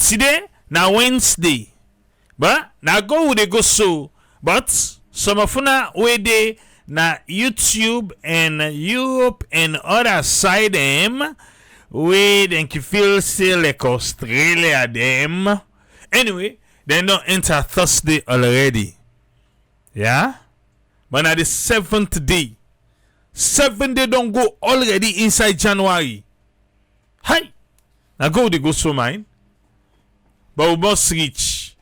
Today, now Wednesday. But now go with the go so. But some of una where they na YouTube and Europe and other side them where they can feel say like Australia them. Anyway, they don't enter Thursday already. Yeah? But now the 7th day. 7 day don't go already inside January. Hi! Now go they go so mine. But we must reach.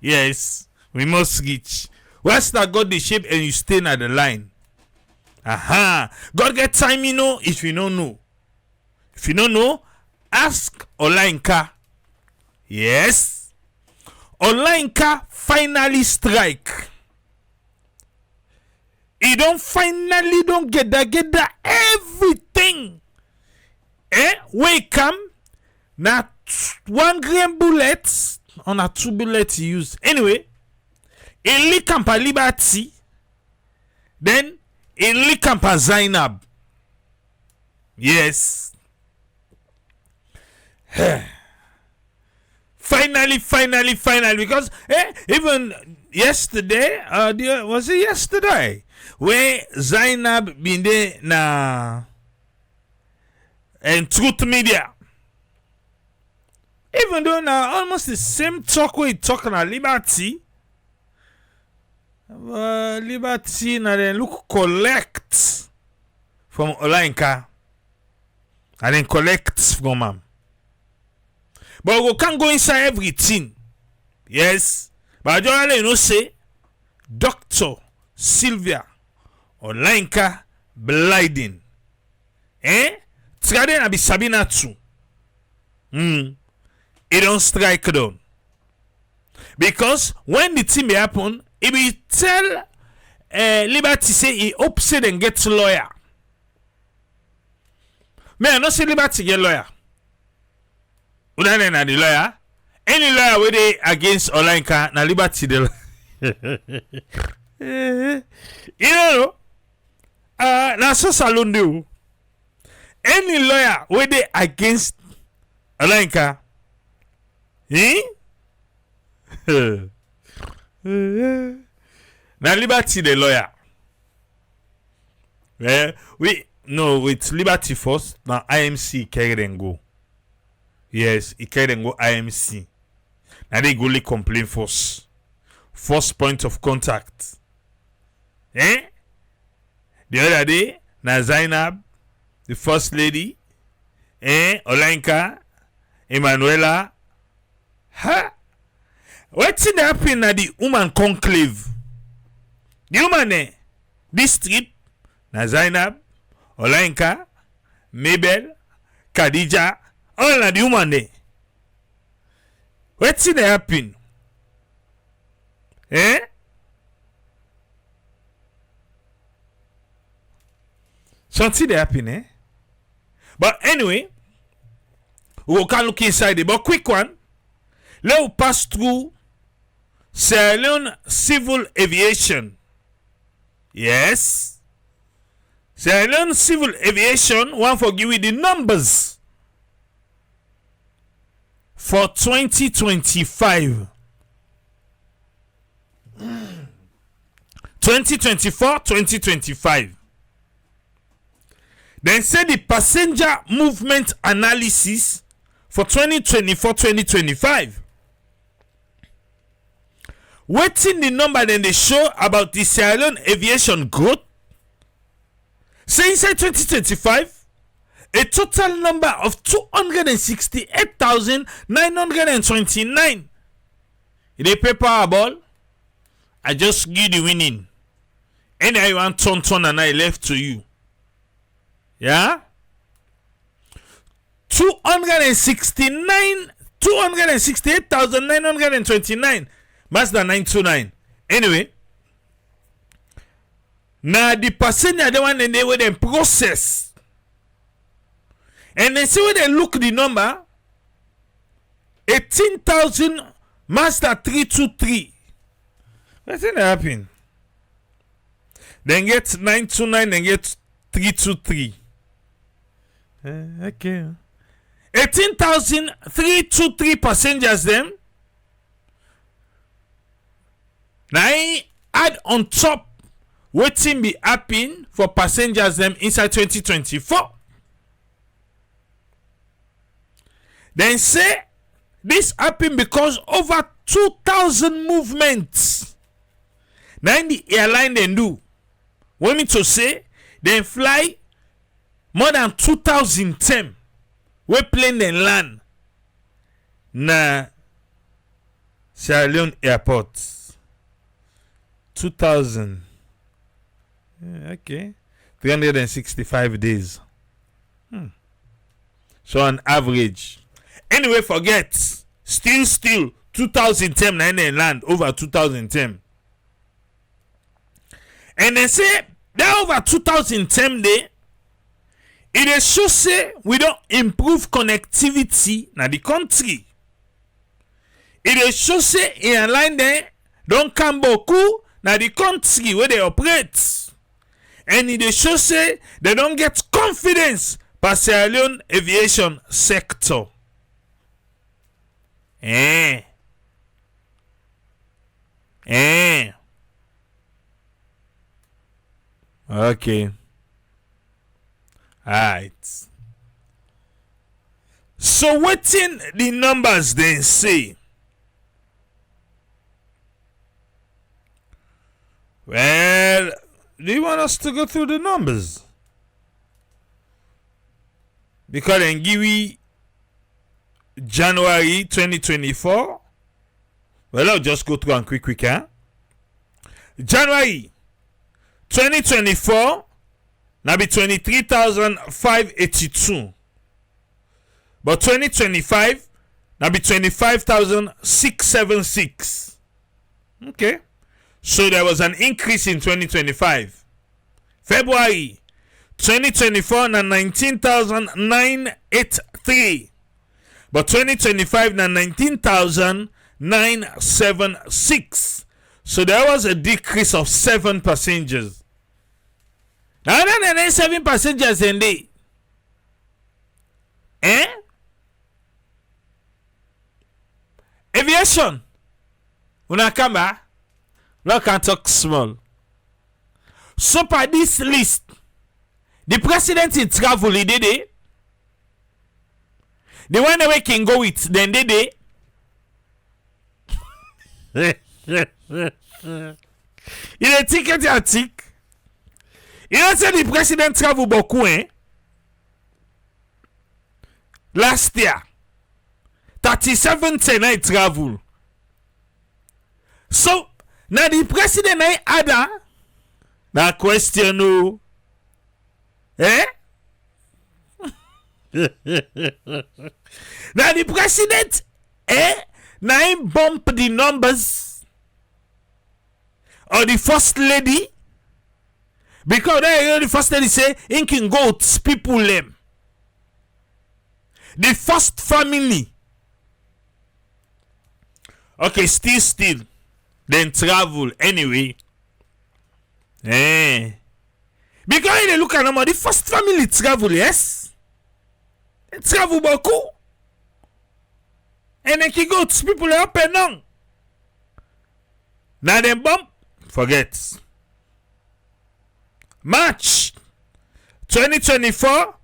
Yes, we must reach. Once that God the shape and you stay at the line. Aha! God get time, you know, if you don't know. If you don't know, ask Olayinka. Yes. Olayinka finally strike. He finally don't get that everything. Where he come? Now 1 gram bullets on a 2 bullets used. Anyway, he lick up a Liberty. Then he lick up a Zainab. Yes. Finally. Because even yesterday, was it yesterday? Where Zainab been there na and Truth Media. Even though now almost the same talk we talking at Liberty. Liberty now then look collect from Olayinka. And then collect from him. But we can't go inside everything. Yes. But I just you say Dr. Sylvia Blyden. Trade na be Sabina too. It don't strike down. Because when the thing happen, it will tell Liberty say he upset and gets lawyer. Me I not say Liberty get lawyer. Una na the lawyer. Any lawyer where they against Olayinka na Liberty the you know, na so salon do. Any lawyer where they against Olayinka, na Liberty the lawyer. With Liberty first. Now IMC carry them go. Yes, he carry them go IMC. Now they go complain first. First point of contact. The other day, na Zainab, the first lady, Olayinka, Emanuela. What's in happen at the woman conclave? The woman this trip, na Zainab, Olayinka, Mabel, Khadija, all na the woman there. What's in happen? Something they happen, But anyway, we can look inside it. But quick one. Let's pass through Sierra Leone Civil Aviation. Yes. Sierra Leone Civil Aviation want for give you the numbers for 2025. 2024-2025. Then say the passenger movement analysis for 2024-2025. Waiting the number then they show about the Sierra Leone aviation growth. Say inside 2025, a total number of 268,929. They pay Powerball. I just give the winning. Any I want turn and I left to you. Yeah? 268,929. Mazda 929. Anyway. Now the passenger the one and they will then process. And then see when they look the number. 18,000 Mazda 323. What's going to happen? Then get 929 and get 323. Okay. 18,323 passengers them. Now I add on top wetin be happen for passengers them inside 2024. Then say this happen because over 2,000 movements. Now in the airline they do. What mean to say they fly more than 2,000 times. We plane then land na Sierra Leone airport. 2,000. Okay. 365 days. So on average. Anyway, forget. Still 2010 and land over 2010. And they say that over 2010 day, it is show say we don't improve connectivity na the country. It is show say airline there don't come beaucoup na the country where they operate. And it is show say they don't get confidence by Sierra Leone aviation sector. Okay. Alright. So wetin the numbers then say? Well, do you want us to go through the numbers? Because then give we January 2024. Well, I'll just go through and quick, huh? January 2024 now be 23,582. But 2025 now be 25,676. Okay. So there was an increase in 2025. February 2024 na 19,983. But 2025 na 19,976. So there was a decrease of 7 passengers. Now then 7 passengers in day. Aviation. Una kamba. We can talk small. So by this list, the president in travel, he did it. The one that we can go with, then did it. Il a ticket à tic. Il a dit the president travel beaucoup, hein? Last year, 37 tonight travel. So, now the president I ada na question no. Now the president na him bump the numbers or the first lady because the first lady say he can go to people them. The first family. Okay, still. Then travel anyway. Because they look at them, the first family travel, yes. They travel beaucoup. And they can go to people up and down. Now them bump, forget. March 2024,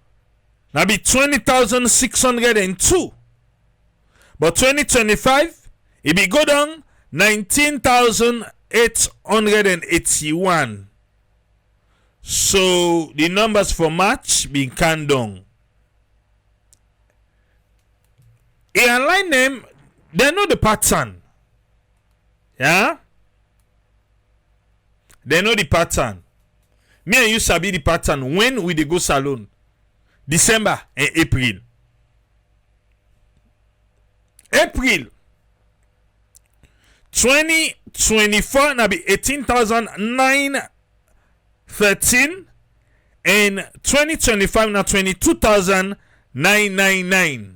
now be 20,602. But 2025, it be go down 19,881. So the numbers for March being canned down. Airline name, they know the pattern. Yeah? They know the pattern. Me and you sabi the pattern. When we dey go salon? December and April. April 2024 na be 18,913 and 2025 na 22,999.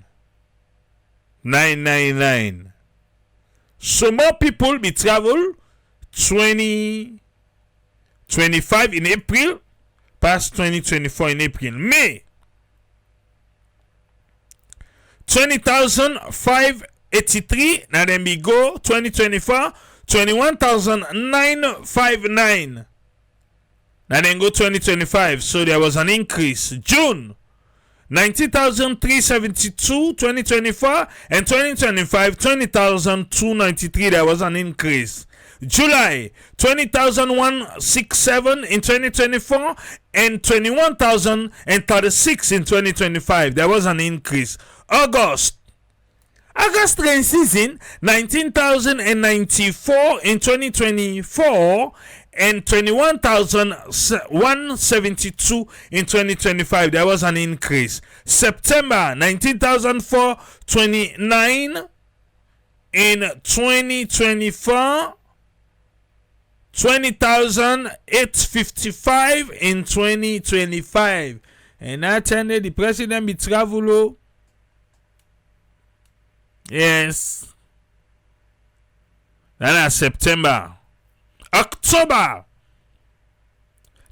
999. So more people be travel 2025 in April past 2024 in April. May 20,583. Now then we go 2024, 21,959. Now then go 2025. So there was an increase. June 19,372, 2024, and 2025, 20,293. There was an increase. July 20,167 in 2024 and 21,036 in 2025. There was an increase. August rain season 19,094 in 2024 and 21,172 in 2025. There was an increase. September 19,429 in 2024, 20,855 in 2025. And I attended the president be travel. Yes. That's September. October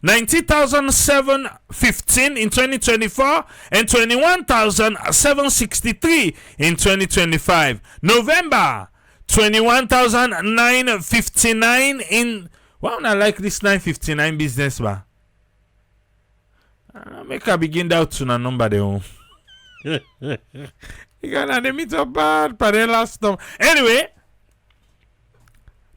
90,715 in 2024 and 21,763 in 2025. November 21,959 in. Why don't I like this 959 business bar? Make I begin that to a number there. You gotta meet up bad for the last number. Anyway,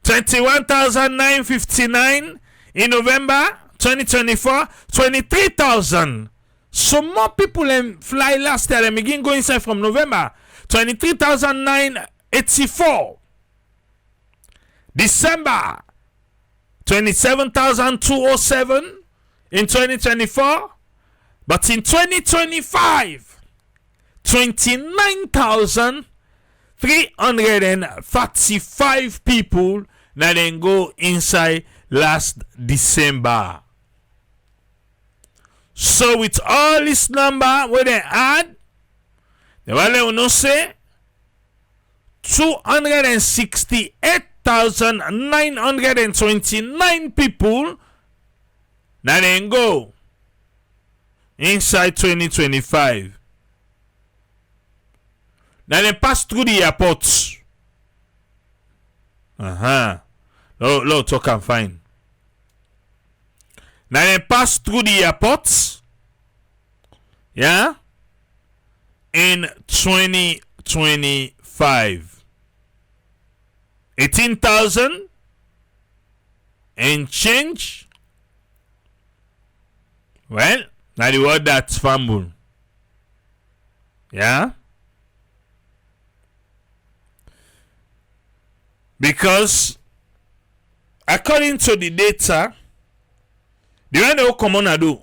21,959 in November 2024, 23,000. So more people fly last year and begin going inside from November. 23,984. December 27,207 in 2024. But in 2025, 29,345 people now then go inside last December. So with all this number where they add, they will not say 268,929 people now then go inside 2025. Now they pass through the airports. No, talk and fine. Now they pass through the airports. Yeah. In 2025. 18,000 and change. Well, now the word that's fumble. Yeah. Because according to the data, the one they will come on and do,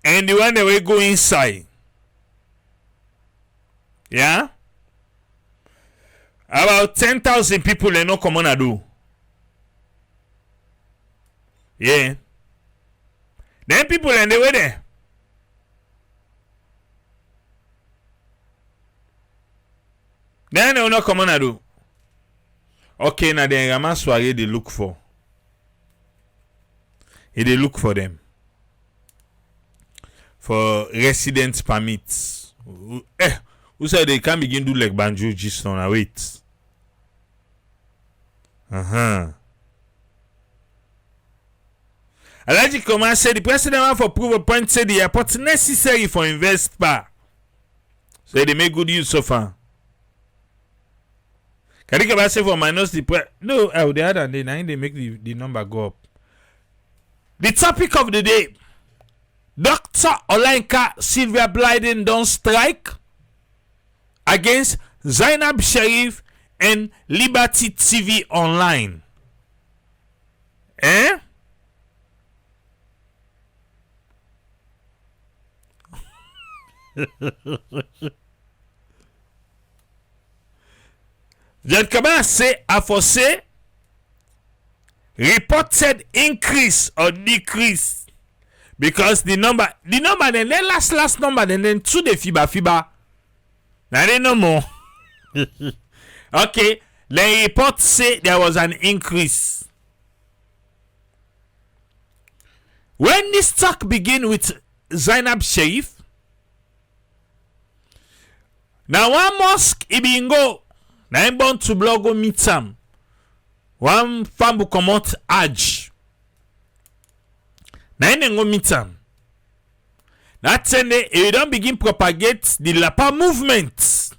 and the one they will go inside, yeah, about 10,000 people they no come on and do, yeah. Then people and they were there. Then they will not come on and do. Okay, now then Raman Soiree they look for. They look for them. For residence permits. Who said they can begin do like banjo just on a wait. Alaji Command said the president want for proof of point said the airport necessary for invest bar. So they make good use so far. Can you say for minus the no, the other day now they make the number go up. The topic of the day: Dr. Olenka Sylvia Blyden don't strike against Zainab Sharif and Liberty TV Online. John Kabana say a forcé reported increase or decrease because the number then last number then two the FIBA. Now they no more. Okay, the report say there was an increase. When this talk begin with Zainab Sharif, Now one mosque ibingo. Now I'm born to blog go meet some. One fambu come out Hajj. Now I'm go meet some. That's when you don't begin propagate the Lapa movement.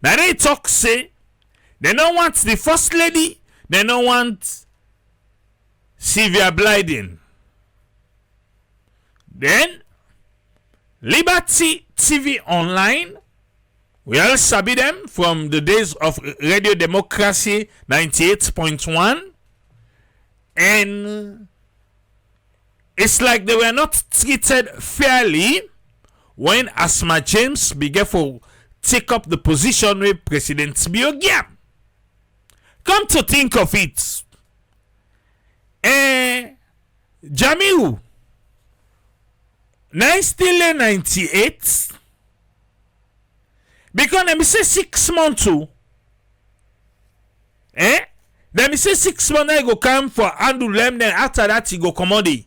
Now they talk say they don't want the first lady, they don't want Sylvia Blyden. Then Liberty TV Online, we all sabi them from the days of Radio Democracy 98.1, and it's like they were not treated fairly when Asma James began to take up the position with President Biogia. Come to think of it, Jamiu, still 98, because let me say 6 months too. Let me say 6 months I go come for Andrew Lem, then after that he go commodity.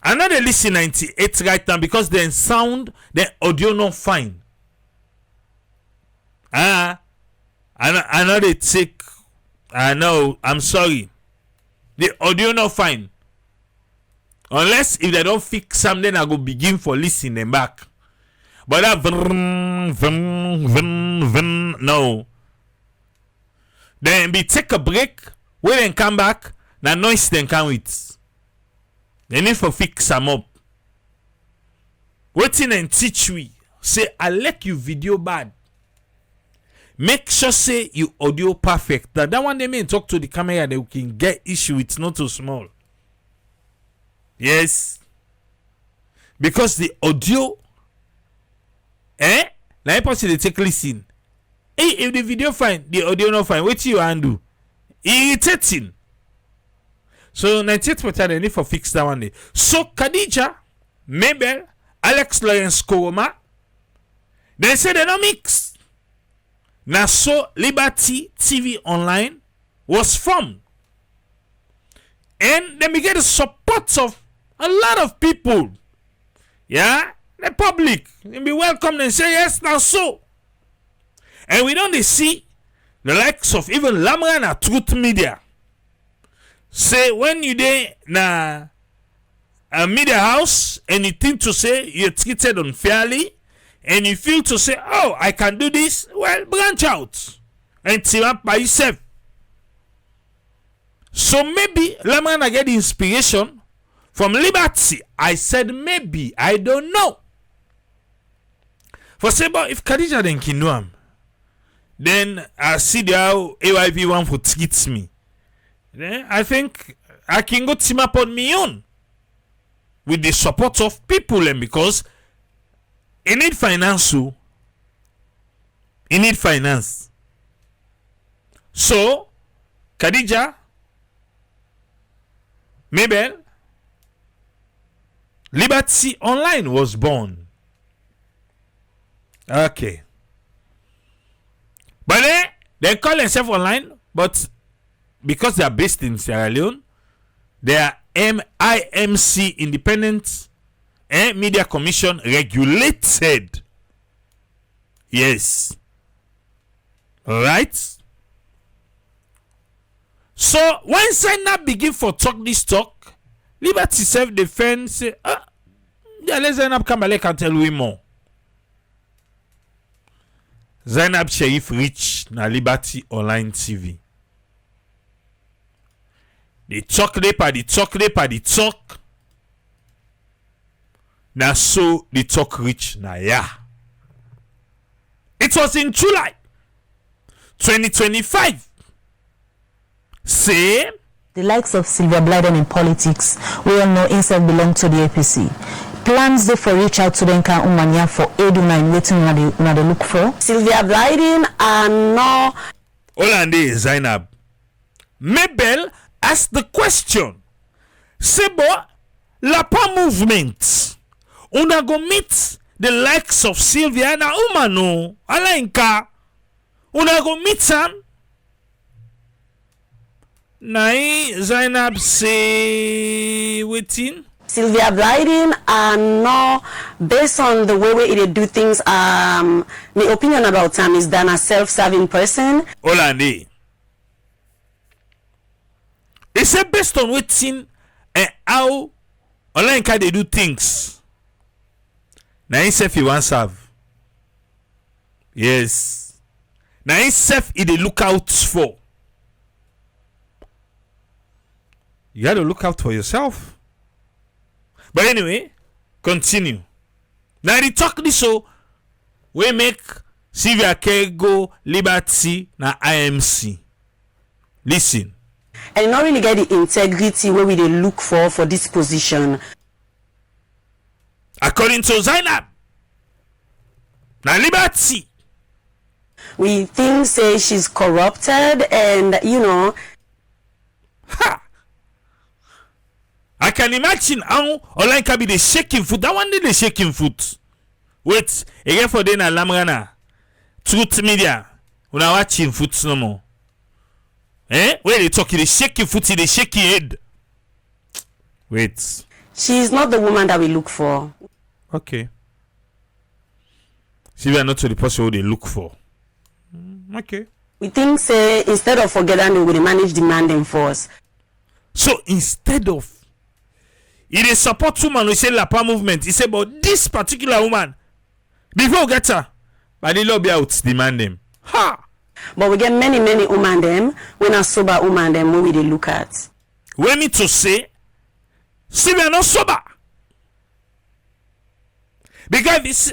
I know they listen 98 right now because the sound, the audio not fine. I know they take. I know. I'm sorry. The audio not fine. Unless if they don't fix something, I go begin for listening back. But that no. Then we take a break. We then come back. The noise then come with. They need to fix them up. Waiting and teach we. Say, I like you video bad. Make sure say you audio perfect. That one they may talk to the camera they can get issue. It's not too small. Yes. Because the audio, now person they take listen. Hey, if the video fine, the audio not fine, what you undo? Irritating. So 98% they need for fix that one day. So Khadija, Mabel, Alex Lawrence Koroma, they say they don't mix. Now so Liberty TV Online was formed. And then we get the support of a lot of people. Yeah, the public. They be welcome and say yes, now so. And we don't see the likes of even Lamran at Truth Media. Say when you dey na a media house and you think to say you're treated unfairly and you feel to say, oh, I can do this, well, branch out and team up by yourself. So maybe Lamran get inspiration from Liberty. I said maybe, I don't know. For say, but if Khadija then can know him, then I see the how AYV one for treats me. Then I think I can go team up on my own with the support of people, and because you need finance, you need finance. So Khadija, Mabel, Liberty Online was born. Okay. But they call themselves online, but because they are based in Sierra Leone, they are IMC, Independent Media Commission regulated. Yes. Alright. So when Zainab begin for talk this talk, Liberty self-defense say, yeah, let Zainab come back and tell we more. Zainab Sheriff reach na Liberty Online TV. The talk the talk. Now so the talk reach na ya. It was in July 2025. Say the likes of Sylvia Blyden in politics, we all know inside belong to the APC. Plans they for reach out to them can umanya for aid in waiting when they look for. Sylvia Blyden and no. Olande Zainab. Mabel asked the question. Sebo Lapa movement. Una go meet the likes of Sylvia na umano. Alainka. Una go meet them. Nai Zainab say waiting. Sylvia Blyden are not based on the way they do things. My opinion about them is that a self-serving person. Olande. It's based on waiting and how online can they do things. Now himself he wants serve. Yes. Now himself he they look out for. You got to look out for yourself. But anyway, continue. Now the talk this so we make Sylvia go Liberty na IMC. Listen. And not really get the integrity where we they look for this position. According to Zainab, na Liberty. We think say she's corrupted and Ha! I can imagine how online can be the shaking foot. That one day the shaking foot. Wait, again for day na lamrana. Truth media. Una watching foot no more. Where they talking the shaking foot, the shaking head. Wait. She's not the woman that we look for. Okay. See, we are not to the person who they look for. Okay. We think say instead of forgetting they will manage demanding force. So instead of it is support woman we say Lapa movement. He say about this particular woman before we get her, but the lobby out demand them. Ha! But we get many women them when a sober woman them who we they look at. We mean to say, see we are not sober. Because this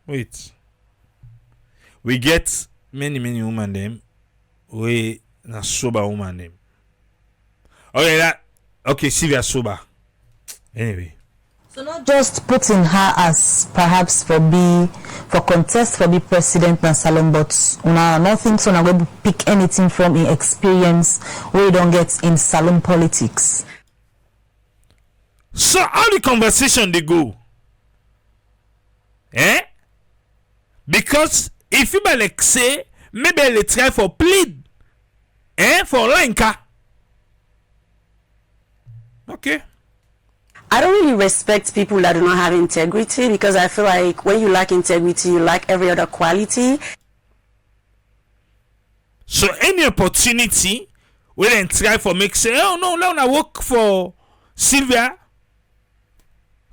wait. We get many women them we na sober woman them. Okay, see we are sober. Anyway. So not just putting her as perhaps for contest for be president na salon, but una not think so na going to pick anything from in experience where you don't get in salon politics. So how the conversation they go? Because if you like say maybe they try for plead for Lanka. Okay. I don't really respect people that do not have integrity because I feel like when you lack integrity, you lack every other quality. So any opportunity we then try for make say, oh no, let me work for Sylvia.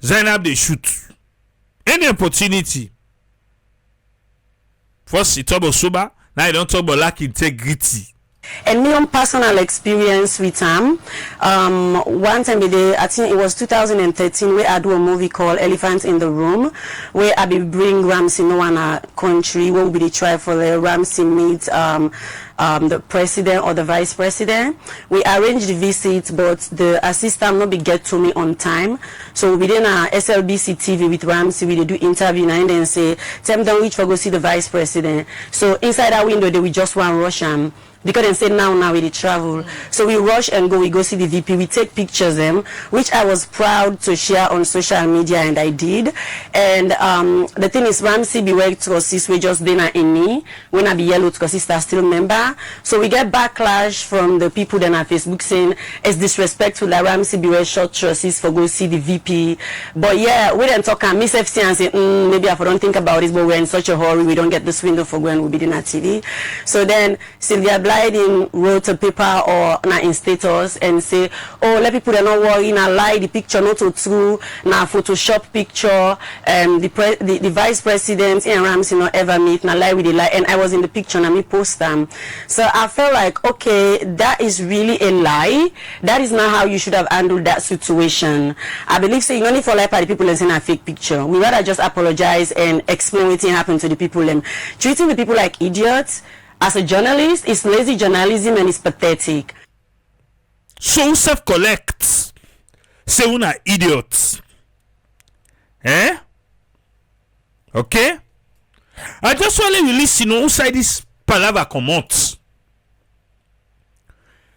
Zainab they shoot. Any opportunity. First you talk about sober, now you don't talk about lack integrity. And my own personal experience with him, one time I think it was 2013, where I do a movie called Elephant in the Room, where I be bring Ramsey no one a country where we be try for the Ramsey meet the president or the vice president. We arranged the visit, but the assistant not be get to me on time. So we did a SLBC TV with Ramsey, we do interview and then say, tell them which for go see the vice president. So inside that window, they we just want rush him. Because they say now we travel. So we rush and we go see the VP. We take pictures them, which I was proud to share on social media, and I did. And the thing is, Ramsey be work to assist. We just been in me when I be yellow to assist. I still member. So we get backlash from the people then on Facebook saying it's disrespectful that Ramsey be wear short trousers for go see the VP. But yeah, we then talk and Miss FC and say maybe I don't think about this, but we're in such a hurry. We don't get this window for when we be in our TV. So then Sylvia Blyden wrote a paper or in status and say, oh, let people not worry, na lie the picture not to true, na Photoshop picture, the vice president and Ramsey not ever meet, na lie with the lie, and I was in the picture and me post them. So I felt like, okay, that is really a lie. That is not how you should have handled that situation. I believe saying only for like the people and saying a fake picture. We rather just apologize and explain what happened to the people and treating the people like idiots. As a journalist, it's lazy journalism and it's pathetic. So self-collect. Say una idiots. Okay? I just want to listen who side this palaver come out.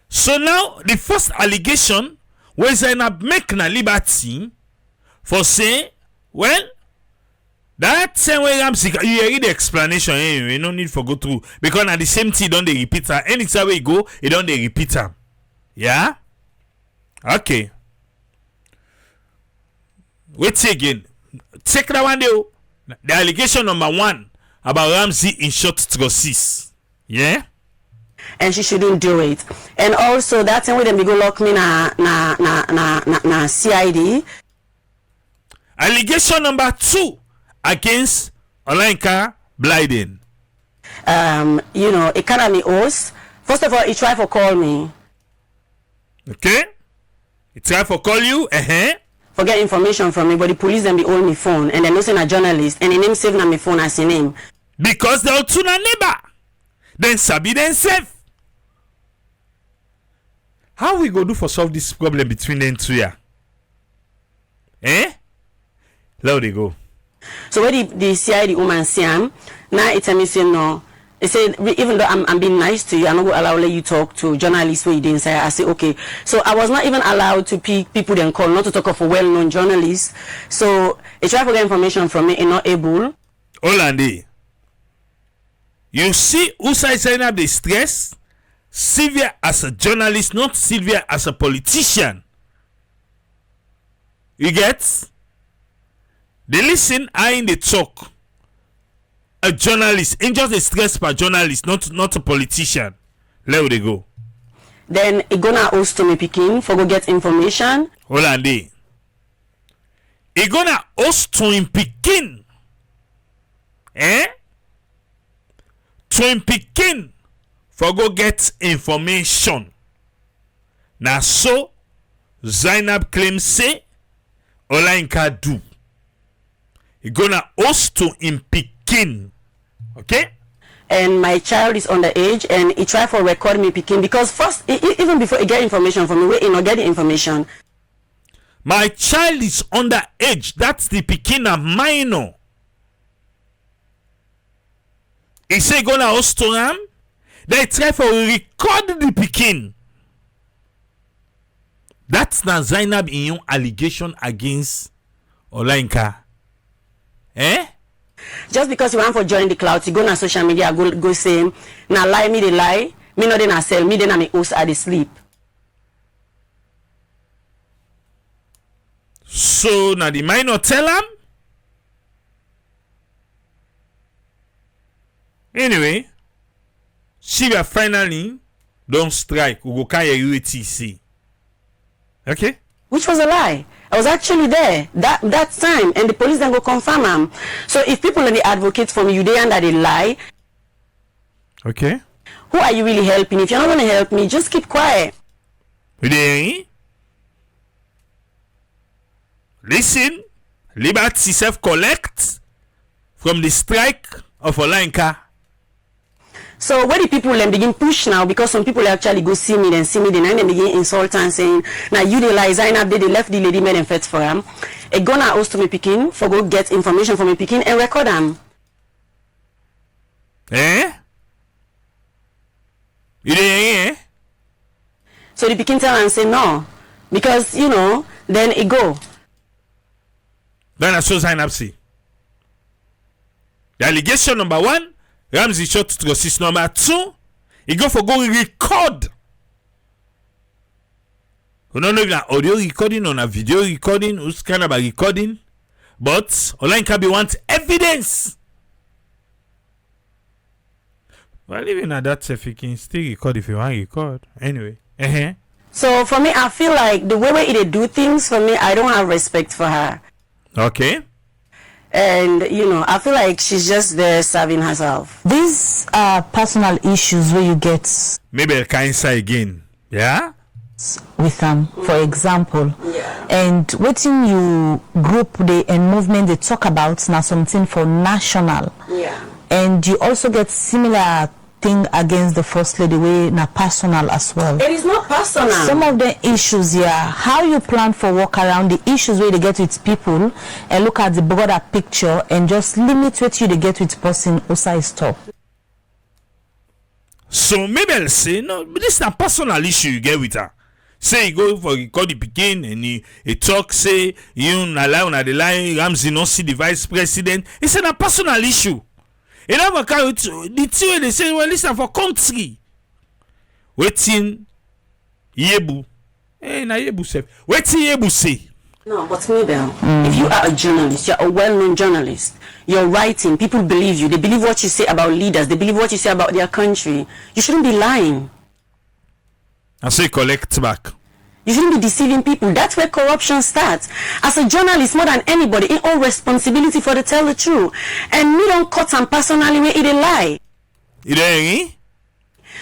So now, the first allegation was Zainab make na Liberty for saying, well, that same way Ramsey, you read the explanation anyway, you no need for go through. Because at the same thing, don't they repeat her. Anytime we go, it don't they repeat her. Yeah? Okay. Wait again. Take that one though. The allegation number 1 about Ramsey in short trousses. Yeah? And she shouldn't do it. And also that time when they go lock me na CID. Allegation number 2 against Sylvia Blyden. You know, economy host. First of all, he tried to call me. Okay? He tried to call you. For get information from me, but the police then be hold me phone and they know say a journalist and the name saved on my phone as your name. Because they're two na neighbor. Then sabi then safe. How we go do for solve this problem between them two here? There they go. So when the CID woman see him, now it's a mission no. He said, even though I'm being nice to you, I'm not going to allow you talk to journalists where you didn't say. I say, okay. So I was not even allowed to pick people then call, not to talk of a well-known journalist. So he tried to get information from me and not able. Olande, you see who say Zainab the stress? Sylvia as a journalist, not Sylvia as a politician. You get? They listen, I in the talk. A journalist, ain't just a stress per journalist, not a politician. Let they go. Then he gonna host to me picking for go get information. Hold on there. He gonna host to him picking. To him picking for go get information. Now so Zainab claims say Olayinka do. He gonna host to him picking. Okay? And my child is underage and he tried for record me picking because first even before he get information from me, he not get the information. My child is underage. That's the picking a minor. He say gonna host to him. They try for record the picking. That's not Zainab in your allegation against Olayinka. Just because you want for join the cloud, you go on social media, go say, now lie me the lie, me not then I sell, me then I host at the sleep. So now the minor tell him. Anyway, she will finally don't strike. We go carry UATC. Okay? Which was a lie. I was actually there that time, and the police then go confirm him. So if people and the advocates for me, you they under the lie. Okay. Who are you really helping? If you're not going to help me, just keep quiet. Listen, Liberty self collect from the strike of Olayinka. So where the people then begin push now, because some people actually go see me, then begin insult and saying, now you the lie, Zainab, they left the lady men and fed for him. A gonna host to me picking for go get information from me picking and record them. So the picking tell and say no. Because, you know, then it go. Then I saw Zainab see. The allegation number 1, Ramsey shot to assist. Number 2, he go for go record. We don't know if it's audio recording or a video recording, who's kind of a recording, but Olayinka be want evidence. Well, even at that, if you can still record if you want to record. Anyway. So for me, I feel like the way they do things, for me, I don't have respect for her. Okay. And, you know, I feel like she's just there serving herself. These are personal issues where you get... Maybe I'll answer again. Yeah? With them, for example. Yeah. And waiting you group and movement they talk about now something for national. Yeah. And you also get similar thing against the first lady way na personal as well. It is not personal. Some of the issues here, how you plan for work around the issues where they get with people and look at the broader picture and just limit what you they get with person outside stop. So maybe I'll say no, but this is a personal issue you get with her. Say you go for call the begin and he talk, say you na lie on the line, Ramsey not see the vice president. It's a personal issue. You never carry the two they say, well, listen for country. Waiting Yebu. Na Yebu say. Waiting Yebu say. No, but Mabel, if you are a journalist, you're a well-known journalist, you're writing, people believe you, they believe what you say about leaders, they believe what you say about their country. You shouldn't be lying. I say collect back. You shouldn't be deceiving people. That's where corruption starts. As a journalist, more than anybody, in all responsibility for to tell the truth. And me don't cut and personally where it a lie.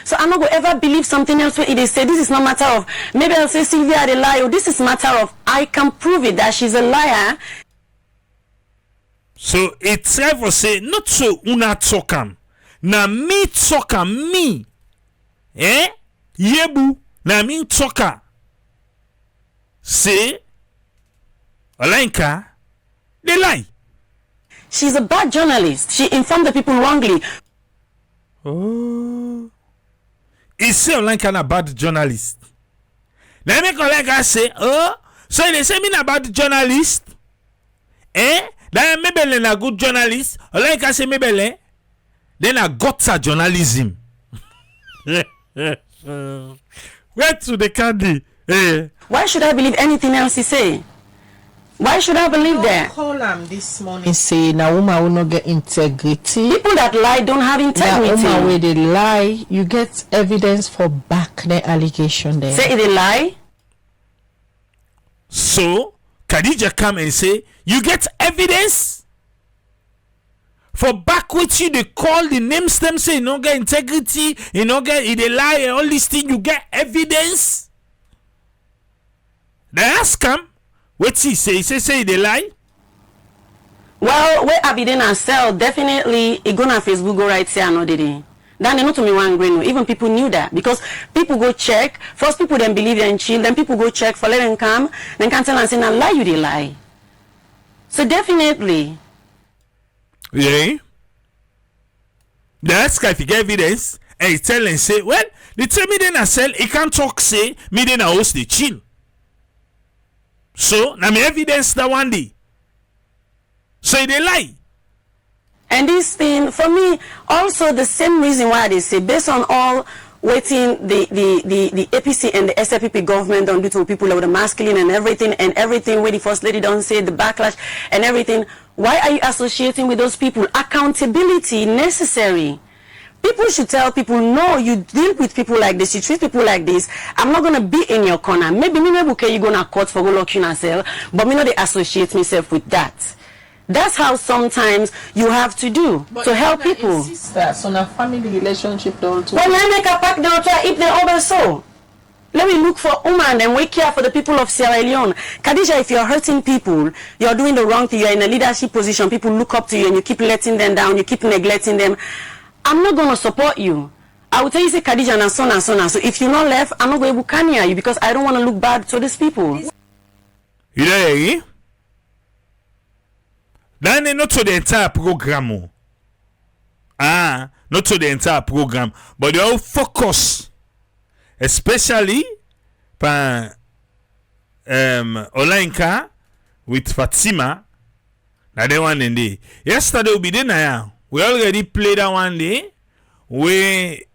So I'm not going to ever believe something else where they say this is not matter of, maybe I'll say Sylvia the liar, or this is matter of, I can prove it that she's a liar. So it's time for say, not so una talkam. Na me talkam me. Yebu, na me talka. Say, Olenka, they lie. She's a bad journalist. She informed the people wrongly. Oh. Is say Olenka a bad journalist? Now make Olenka say, oh, so they say me a bad journalist? Then maybe a good journalist. Olenka say maybe then I got a journalism. Where to the candy? Why should I believe anything else he say? Why should I believe that? Call him this morning say na woman will not get integrity. People that lie don't have integrity. Na woman where they lie, you get evidence for back the allegation there. Say they lie. So Khadija come and say, you get evidence for back with you. They call the names them say you don't get integrity, you don't get they lie and all these things. You get evidence. They ask him, what he say? He say they lie. Well, where Abidin and sell definitely it go on Facebook go right say I know they. Then they know to me one green. Even people knew that because people go check. First people then believe and chill. Then people go check for let them come. Then can tell and say now lie you they lie. So definitely. Yeah. They ask if you get evidence and he tell and say, well, they tell me then I sell. He can't talk say me then I host the chill. So now me evidence that one day. So they lie. And this thing for me also the same reason why they say based on all waiting the APC and the SLPP government don't do to people with the masculine and everything where the first lady don't say the backlash and everything. Why are you associating with those people? Accountability necessary. People should tell people, no, you deal with people like this, you treat people like this. I'm not going to be in your corner. Maybe me okay, you going to court for go lock you yourself, but me not they associate myself with that. That's how sometimes you have to do but to help people. So now family relationship don't. Well, let me make a pack down if they over so. Let me look for woman and we care for the people of Sierra Leone. Khadija, if you're hurting people, you're doing the wrong thing, you're in a leadership position, people look up to you and you keep letting them down, you keep neglecting them. I'm not going to support you. I will tell you, say Khadija and so and so and so. If you're not left, I'm not going to bucania you because I don't want to look bad to these people. You know, then not to the entire program. Not to the entire program, but they all focus, especially by Olenka with Fatima. Now they one day. Yesterday we be there now. We already played that one day. We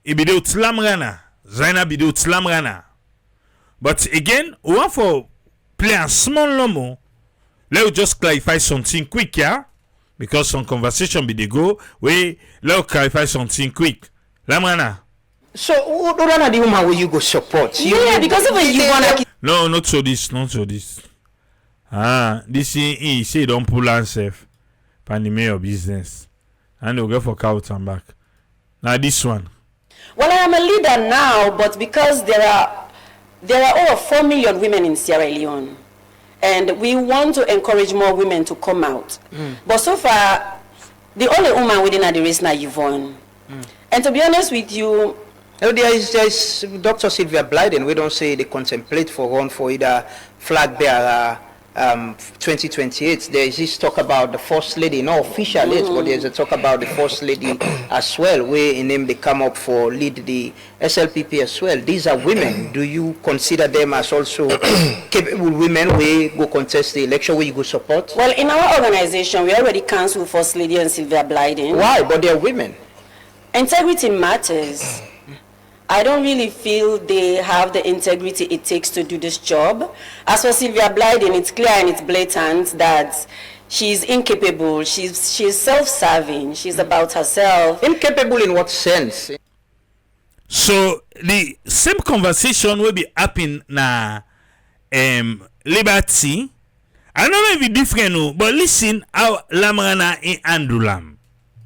be there Tlamrana. Zainab be there Tlamrana. But again, we want for play a small lomo. Let's just clarify something quick, yeah? Because some conversation be they go. Let's clarify something quick. Lamrana. So, what are the woman will you go support? Yeah, because when you wanna. No, not so this, not so this. This he say don't pull himself. Pan your business. And they'll go for couch and back. Now this one. Well, I am a leader now, but because there are over 4 million women in Sierra Leone, and we want to encourage more women to come out. But so far, the only woman within the race now Yvonne. And to be honest with you, there is Dr. Sylvia Blyden. We don't say they contemplate for run for either flag bearer 2028. There is this talk about the first lady, not official yet, but there's a talk about the first lady as well, where in them they come up for lead the SLPP as well. These are women. Do you consider them as also capable women where go contest the election, where you go support? Well, in our organization, we already cancelled First Lady and Sylvia Blyden. Why? But they're women. Integrity matters. I don't really feel they have the integrity it takes to do this job. As for Sylvia Blyden, it's clear and it's blatant that she's incapable. She's self-serving. She's about herself. Incapable in what sense? So the same conversation will be happening na Liberty. I don't know if it's different, no, but listen how Lamrana in Andulam.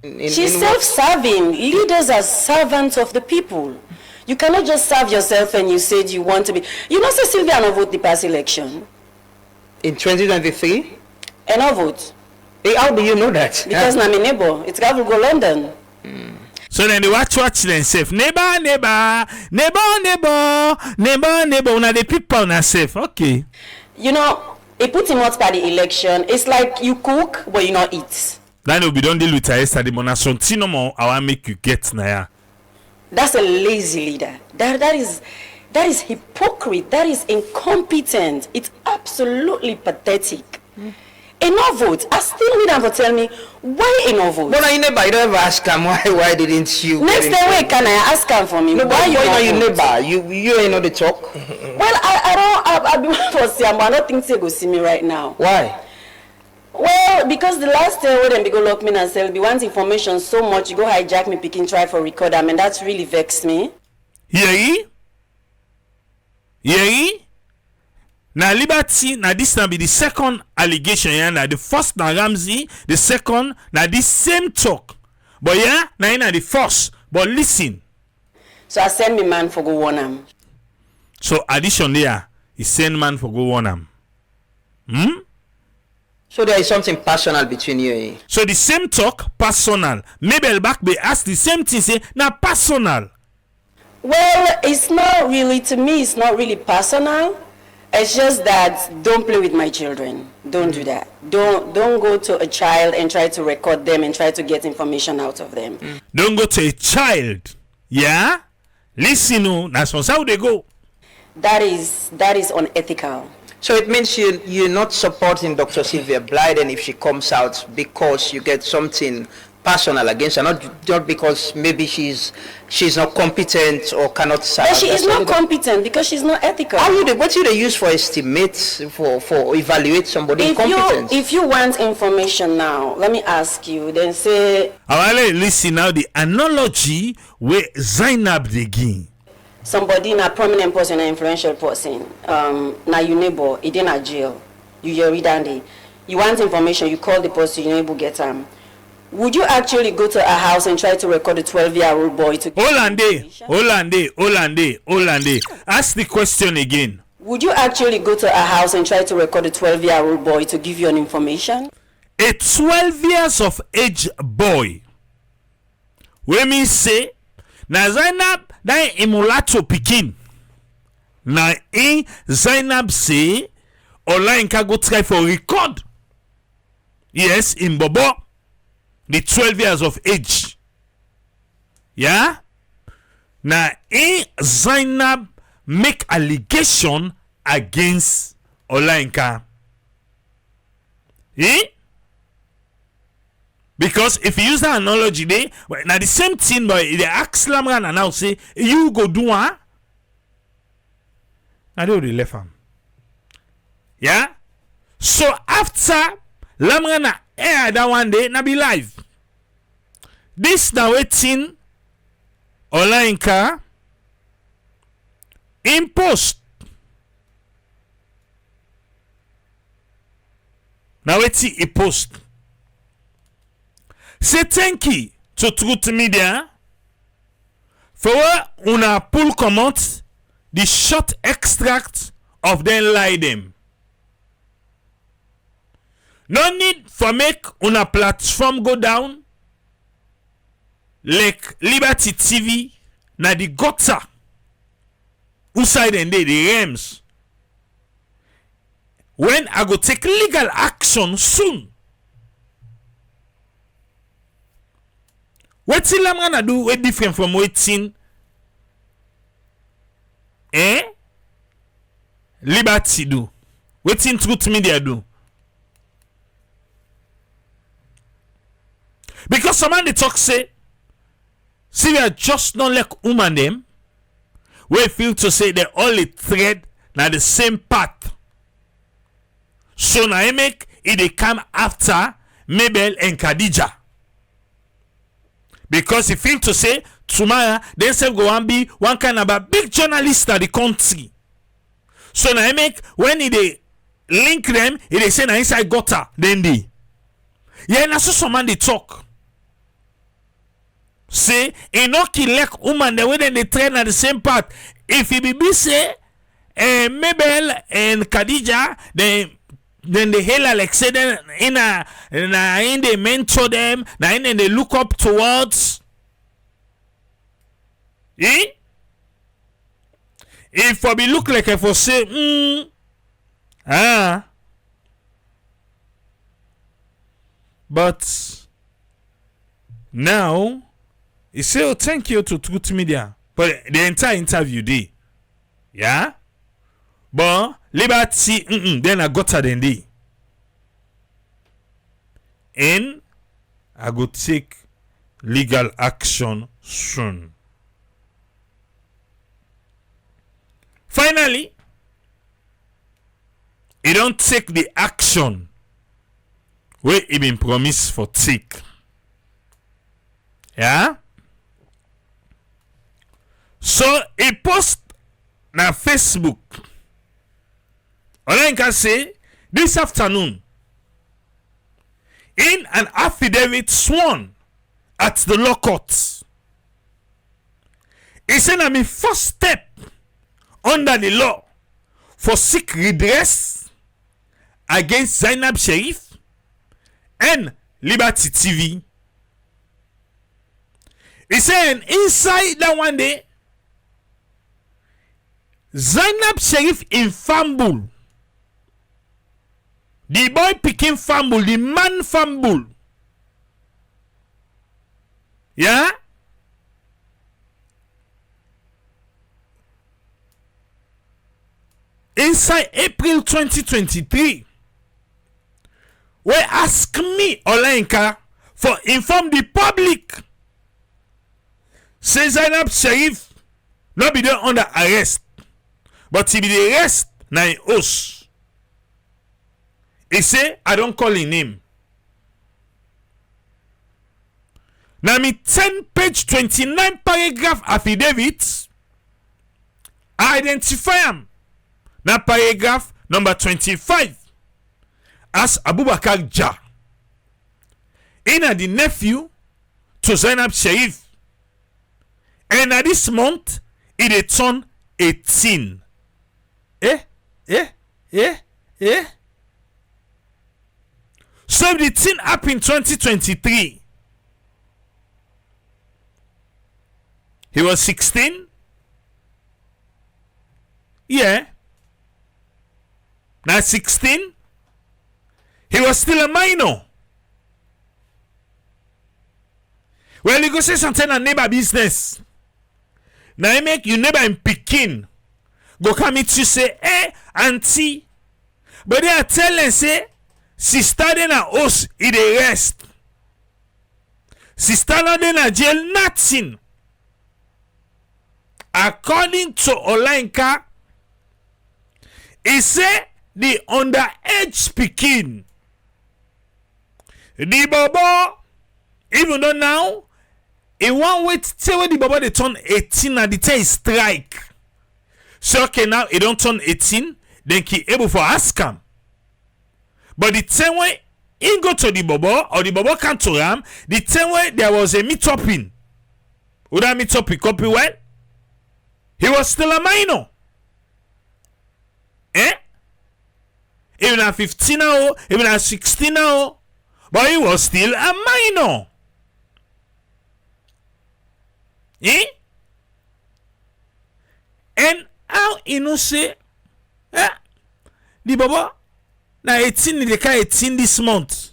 She's self-serving. Leaders are servants of the people. You cannot just serve yourself and you said you want to be. You know, say Sylvia no vote the past election. In 2023? And no vote. Hey, how do you know that? Because na my neighbor. It's got to go London. So then they watch themselves. Neighbor. Una the people na safe. Okay. You know, it put him out by the election. It's like you cook, but you not eat. That will be done deal with her yesterday. Mona sontino mo I want make you get na ya. That's a lazy leader. That is hypocrite. That is incompetent. It's absolutely pathetic. Enough vote. I still need them to tell me why enough vote. But you don't ever ask him why didn't you? Next day, wait, can I ask him for me? No, why you neighbor? You ain't know the talk. Well, I be for see, but I don't think they go see me right now. Why? Well, because the last day when they go lock me and sell me want information so much, you go hijack me, picking try for record them, and that's really vexed me. Yeri? Now Liberty, now this now be the second allegation, yeah. Now the first now Ramsey, the second now this same talk. But yeah, now the first. But listen. So I send me man for go warn him. So addition there, he send man for go warn him. So there is something personal between you. So the same talk, personal. Maybe back be ask the same thing, say now personal. Well, it's not really, to me, it's not really personal. It's just that don't play with my children. Don't do that. Don't go to a child and try to record them and try to get information out of them. Don't go to a child. Yeah? Listen, that's how they go. That is unethical. So it means you're not supporting Dr. Sylvia Blyden if she comes out because you get something personal against her, not because maybe she's not competent or cannot serve. But she is not competent because she's not ethical. What do they use for estimates for evaluate somebody's competence? If you want information now, let me ask you. Then say. Listen now the analogy where Zainab begin. Somebody in a prominent person, an influential person, now your neighbor, it in a jail. You read and you want information, you call the person, your neighbor get Would you actually go to a house and try to record a 12-year-old boy to Holande. Ask the question again. Would you actually go to a house and try to record a 12-year-old boy to give you an information? A 12 years of age boy. When me say, na Zainab na emulato pikin. Na Zainab say, online can go try for record. Yes, in Bobo. The 12 years of age. Yeah? Now, Zainab make allegation against Olainka. Because if you use that analogy, now the same thing, but they ask Lamran and now say, you go do one. I do the left arm. Yeah? So after Lamran air that one day, na be live. This now waiting Olainka in post. Now waiting a post. Say thank you to Truth Media for una pull comment the short extract of them lie them. No need for make una platform go down like Liberty TV na the gutter outside and the realms. When I go take legal action soon. What I'm gonna do way different from waiting Liberty do. Waiting Truth Media do. Because someone they talk say Sylvia just not like woman them we feel to say they only thread na the same path. So na e make it dey come after Mabel and Khadija. Because he feel to say tomorrow they say go and be one kind of a big journalist at the country. So na e make when they link them, they say na inside gutter then they. Yeah, na so some man they talk. Say Enoki like woman the way they train at the same path. If he be say Mabel and Khadija, then they hail like say then in they mentor them, now in they look up towards. If for be look like if for say but now he say, oh, thank you to Truth Media. But the entire interview day. Yeah? But Liberty, then I got her then day. And I go take legal action soon. Finally, he don't take the action where he been promised for take. Yeah? So he post na Facebook. All I can say this afternoon in an affidavit sworn at the law court. He said I'm a first step under the law for seek redress against Zainab Sharif and Liberty TV. He said inside that one day Zainab Sharif in fumble. The boy picking fumble, the man fumble. Yeah? Inside April 2023, we ask me, Olenka, for inform the public. Say Zainab Sharif not be there under arrest. But he be the rest na in house. He say, I don't call him name. Now me 10 page 29 paragraph affidavit, I identify him. Now paragraph number 25 as Abubakar Ja. In the nephew to Zainab Sharif. And at this month, it turn 18. So the thing happened in 2023. He was 16. Yeah. Now 16. He was still a minor. Well, you go say something on neighbor business. Now you make you neighbor in Pekin. Go come meet you say, hey, auntie. But they are telling say, sister then a house in the rest. Sister not then a jail nothing. According to Olenka, he say the underage Pekin. The baba, even though now, in one way to tell when the baba they turn 18 and the time strike. So okay, now he don't turn 18, then he able for ask him. But the time when he go to the baba or the baba come to him, the time when there was a meet up in, would that meet up he copy well? He was still a minor. Even at 15 now, even at 16 now, but he was still a minor. And how you say the baba na 18 they can 18 this month.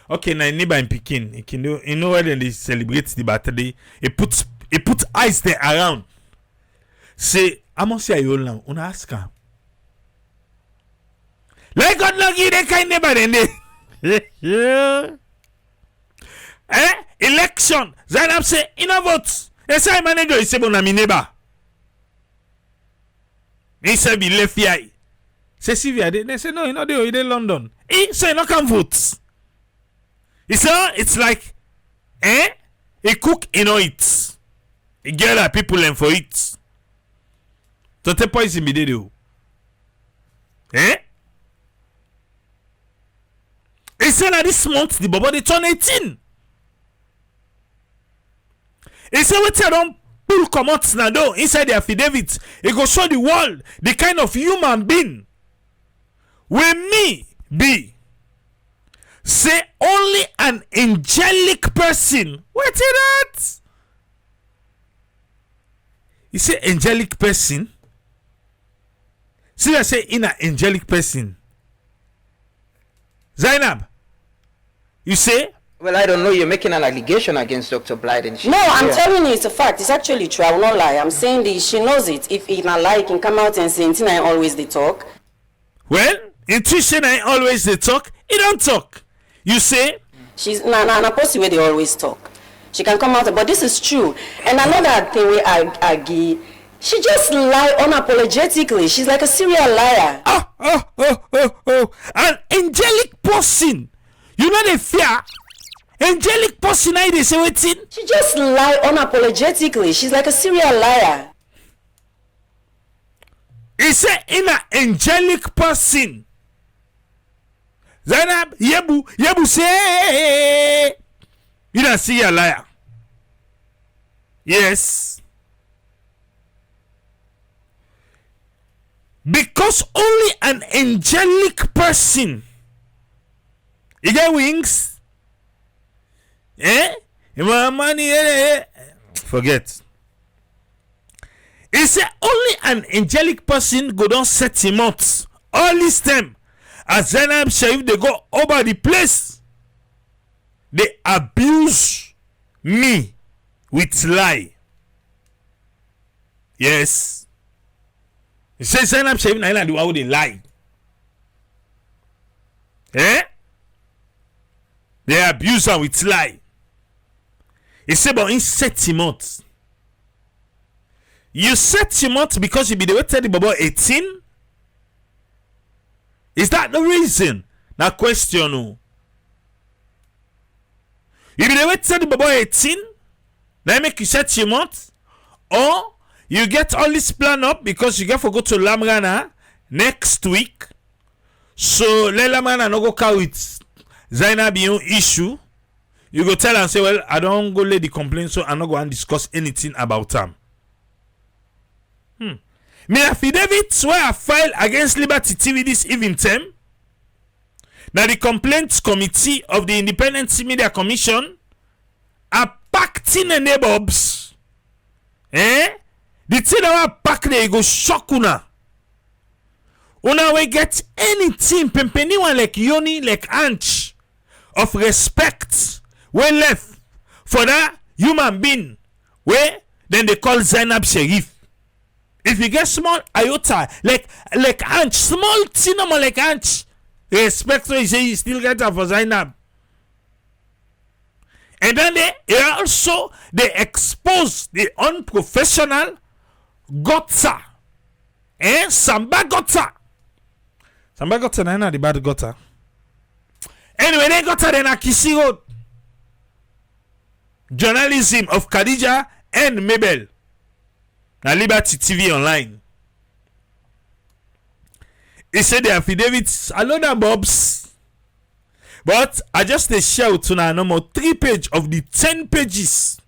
Okay, na neighbor in Pekin. You know where they celebrate the birthday. He put ice there around. Say, I must say you now. Una ask her. Like God lucky they kind neighbor then they. election, Zainab say, in a vote. They say, manager, he say, but my neighbor. He said, be left here. Say, Sylvia, they say, no, you know, they're in London. He say, no, can vote. He say, it's like, a cook, you know, it. A girl, people learn for it. So, the poison be there, though. He said that this month, the Bobo, they turn 18. He said, what you don't pull come out now, inside the affidavit, it go show the world the kind of human being where me be. Say only an angelic person. What is that? He say angelic person. See, I say in an angelic person. Zainab, you say? Well, I don't know. You're making an allegation against Dr. Blyden. No, I'm telling you it's a fact. It's actually true. I will not lie. I'm saying this. She knows it. If it not lie, it can come out and say, I always they talk. Well, intuition I always they talk. It don't talk. You say? She's na pussy where they always talk. She can come out, but this is true. And another thing where I give, she just lie unapologetically. She's like a serial liar. An angelic person. You know the fear. Angelic person, I they say waiting. She just lie unapologetically. She's like a serial liar. He said in an angelic person. Zainab, yebu say you don't see a liar. Yes. Because only an angelic person. You get wings? Forget. He said only an angelic person go don't set him out. All this time, as Zainab Sharif they go over the place, they abuse me with lie. Yes. He says Zainab Sharif na do how they lie. They abuse her with lie. He said, but he set him out. You set him out because you be the way tell the Bobo 18? Is that the reason? Now question you. You be the way tell the Bobo 18? Now make you set him out? Or you get all this plan up because you get to go to Lamrana next week. So let Lamrana no go carry with Zainab issue. You go tell and say, well, I don't go lay the complaint, so I'm not going to discuss anything about them. Me affidavits where I file against Liberty TV this evening time. Now the complaints committee of the Independent Media Commission are packed in the neighbors. The thing that pack there go shock una. Una we get anything pimpeni one like Yoni like Anch of respect. We left for that human being where then they call Zainab Sharif. If you get small iota like Anch, small cinema like Anch, respect what you say you still get her for Zainab. And then they expose the unprofessional gutter. Samba gutter. Samba gutter na the bad gutter. Anyway, they gutter then a Kisi Road. Journalism of Khadija and Mabel. Na Liberty TV Online. He said the affidavits are lot of bobs. But I just share to now no more 3 pages of the 10 pages.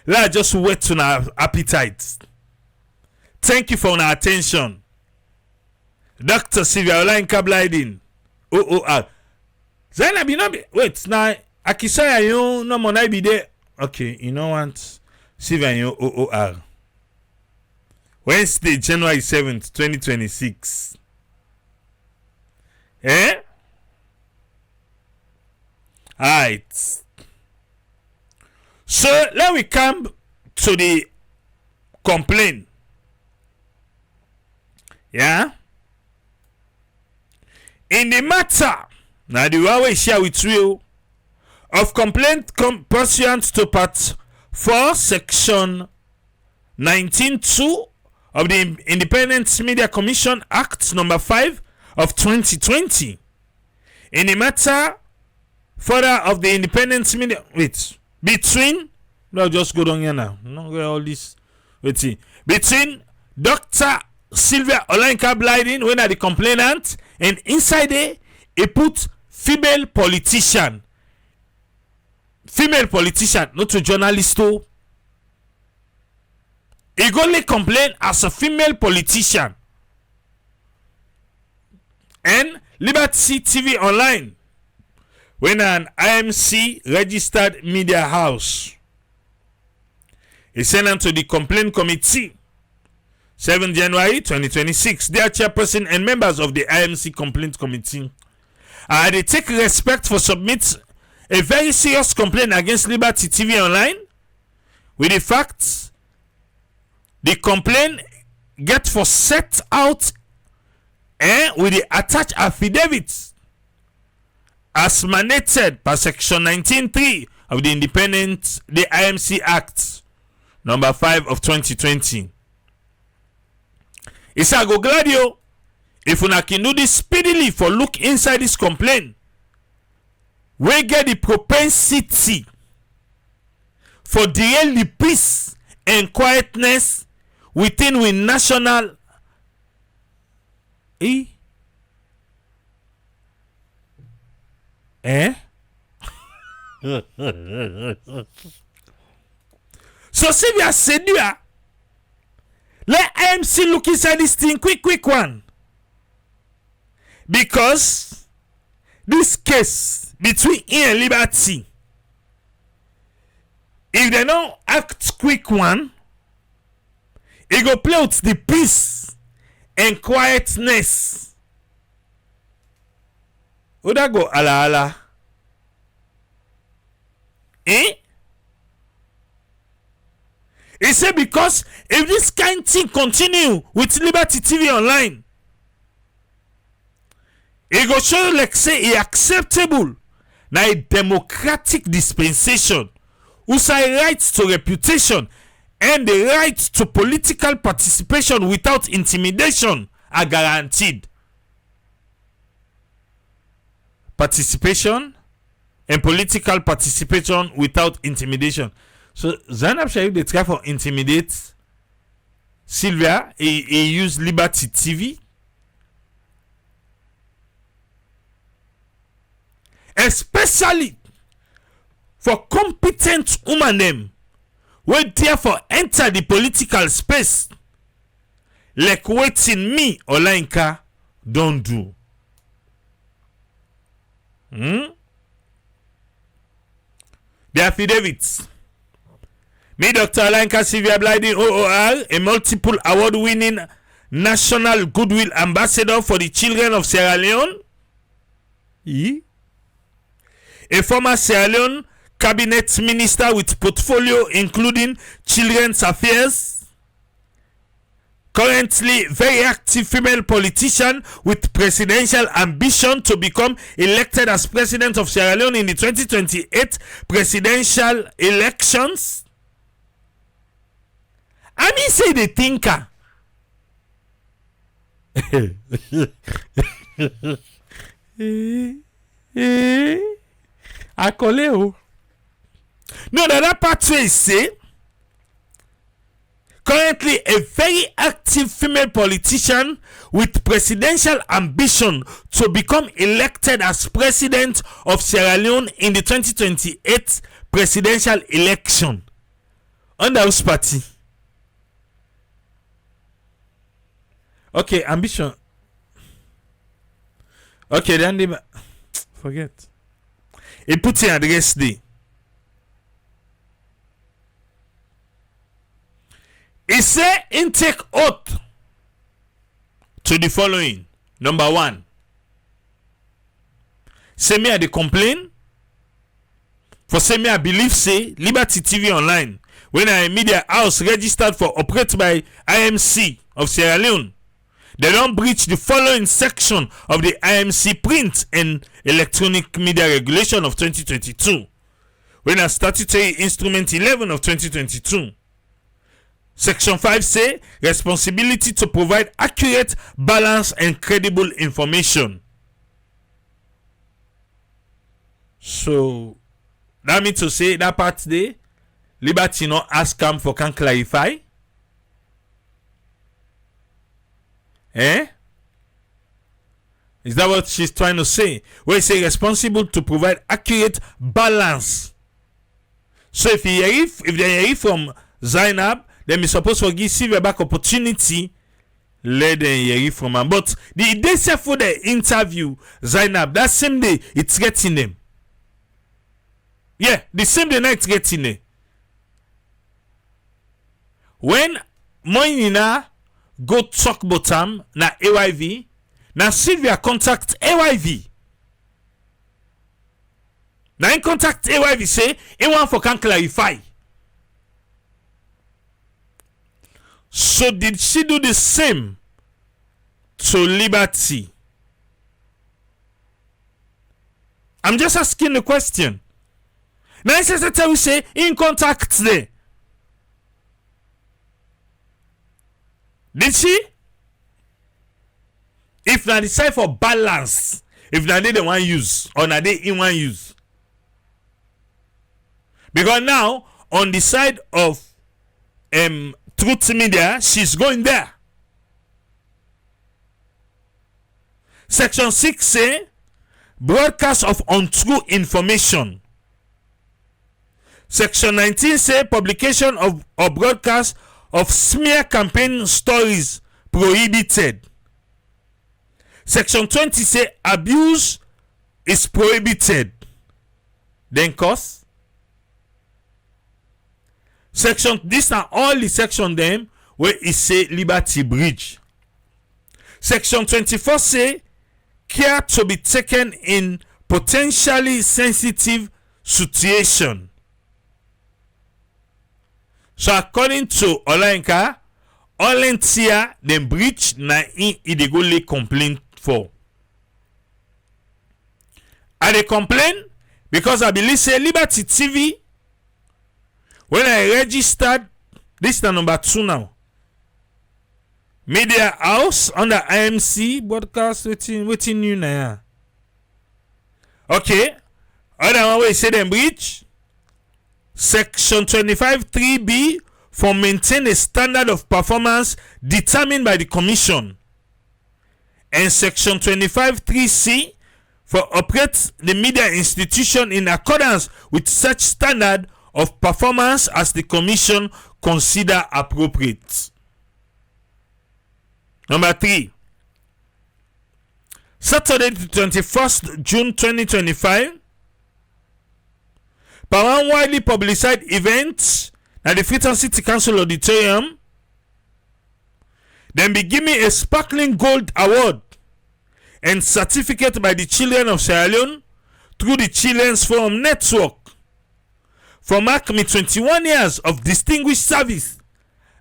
Let just wait to our appetite. Thank you for your attention. Dr. Sylvia Blyden. OOR. Zainab, you know, wait, now, Akisaya, you no more be there. Okay, you know what? Sylvia, OOR. Wednesday, January 7th, 2026. Alright. So, let we come to the complaint. Yeah? In the matter, now the one we share with you of complaint pursuant to Part 4, Section 19(2) of the Independent Media Commission Act number 5 of 2020. In the matter further of the Independent Media... Wait. Between... No, just go down here now. No, go all this... Wait. Between Dr. Sylvia Blyden, when are the complainant, and inside there, he put female politician. Female politician, not a journalist. He only complain as a female politician. And Liberty TV Online, when an IMC registered media house, he sent them to the complaint committee 7 January 2026. Their chairperson and members of the IMC complaint committee they take respect for submit a very serious complaint against Liberty TV Online with the facts the complaint get for set out with the attached affidavits as mandated by Section 19(3) of the IMC Act number 5 of 2020. It's a go glad you if una can do this speedily for look inside this complaint. We get the propensity for derail the peace and quietness within we national So Sylvia said you let IMC look inside this thing quick one. Because this case between E and Liberty, if they don't act quick one, it go play with the peace and quietness. Would that go ala? He said because if this kind thing continue with Liberty TV Online, it go show you like say it acceptable na a democratic dispensation who say rights to reputation and the right to political participation without intimidation are guaranteed. Participation and political participation without intimidation. So Zainab Sharif they try for intimidate Sylvia. He use Liberty TV, especially for competent women them wey therefore enter the political space like wetin me Olayinka don do. The affidavits. Me, Dr. Olayinka Sylvia Blyden, OOR, a multiple award-winning National Goodwill Ambassador for the Children of Sierra Leone, a former Sierra Leone cabinet minister with portfolio including Children's Affairs, currently very active female politician with presidential ambition to become elected as president of Sierra Leone in the 2028 presidential elections. I mean, say the thinker. I call you. No, that part where say currently a very active female politician with presidential ambition to become elected as president of Sierra Leone in the 2028 presidential election. Under whose party? Okay, ambition. Okay, then they forget. He put in address D. He say intake oath to the following. Number 1. Say me I dey complain. For say me I believe say Liberty TV Online, when a media house registered for operate by IMC of Sierra Leone, they don't breach the following section of the IMC Print and Electronic Media Regulation of 2022. when a statutory instrument 11 of 2022. Section 5 say responsibility to provide accurate, balanced, and credible information. So that means to say that part there, Liberty not ask come for can clarify. Eh? Is that what she's trying to say? Where it say responsible to provide accurate balance. So if they hear from Zainab, then we supposed to give Sylvia back opportunity. Let them hear from her. But the day for the interview, Zainab, that same day it's getting them. Yeah, the same day night getting them. When Moinina go talk bottom na AYV, na Sylvia contact AYV. Na in contact AYV say, A1 for can clarify. So did she do the same to Liberty? I'm just asking the question. Now it says that we say in contact there. Did she? If na decide for balance, if na they one use or na they in one use. Because now on the side of Truth Media, she's going there. Section 6 say broadcast of untrue information. Section 19 say publication of or broadcast of smear campaign stories prohibited. Section 20 say abuse is prohibited. Then cause. Section, these are all the section them where it say Liberty Bridge. Section 24 say care to be taken in potentially sensitive situation. So according to Olenka, Olentia then breach na in illegally complaint for. I dey complain because I believe say Liberty TV when I registered, this is number 2 now. Media House under IMC broadcast waiting new now. Okay. Other one way say them breach. Section 25 3B for maintain a standard of performance determined by the commission. And section 25 3C for operate the media institution in accordance with such standard of performance as the commission consider appropriate. Number 3. Saturday the 21st June 2025. Per one widely publicized event at the Freetown City Council Auditorium, then be given a sparkling gold award and certificate by the children of Sierra Leone through the Children's Forum Network for mark me 21 years of distinguished service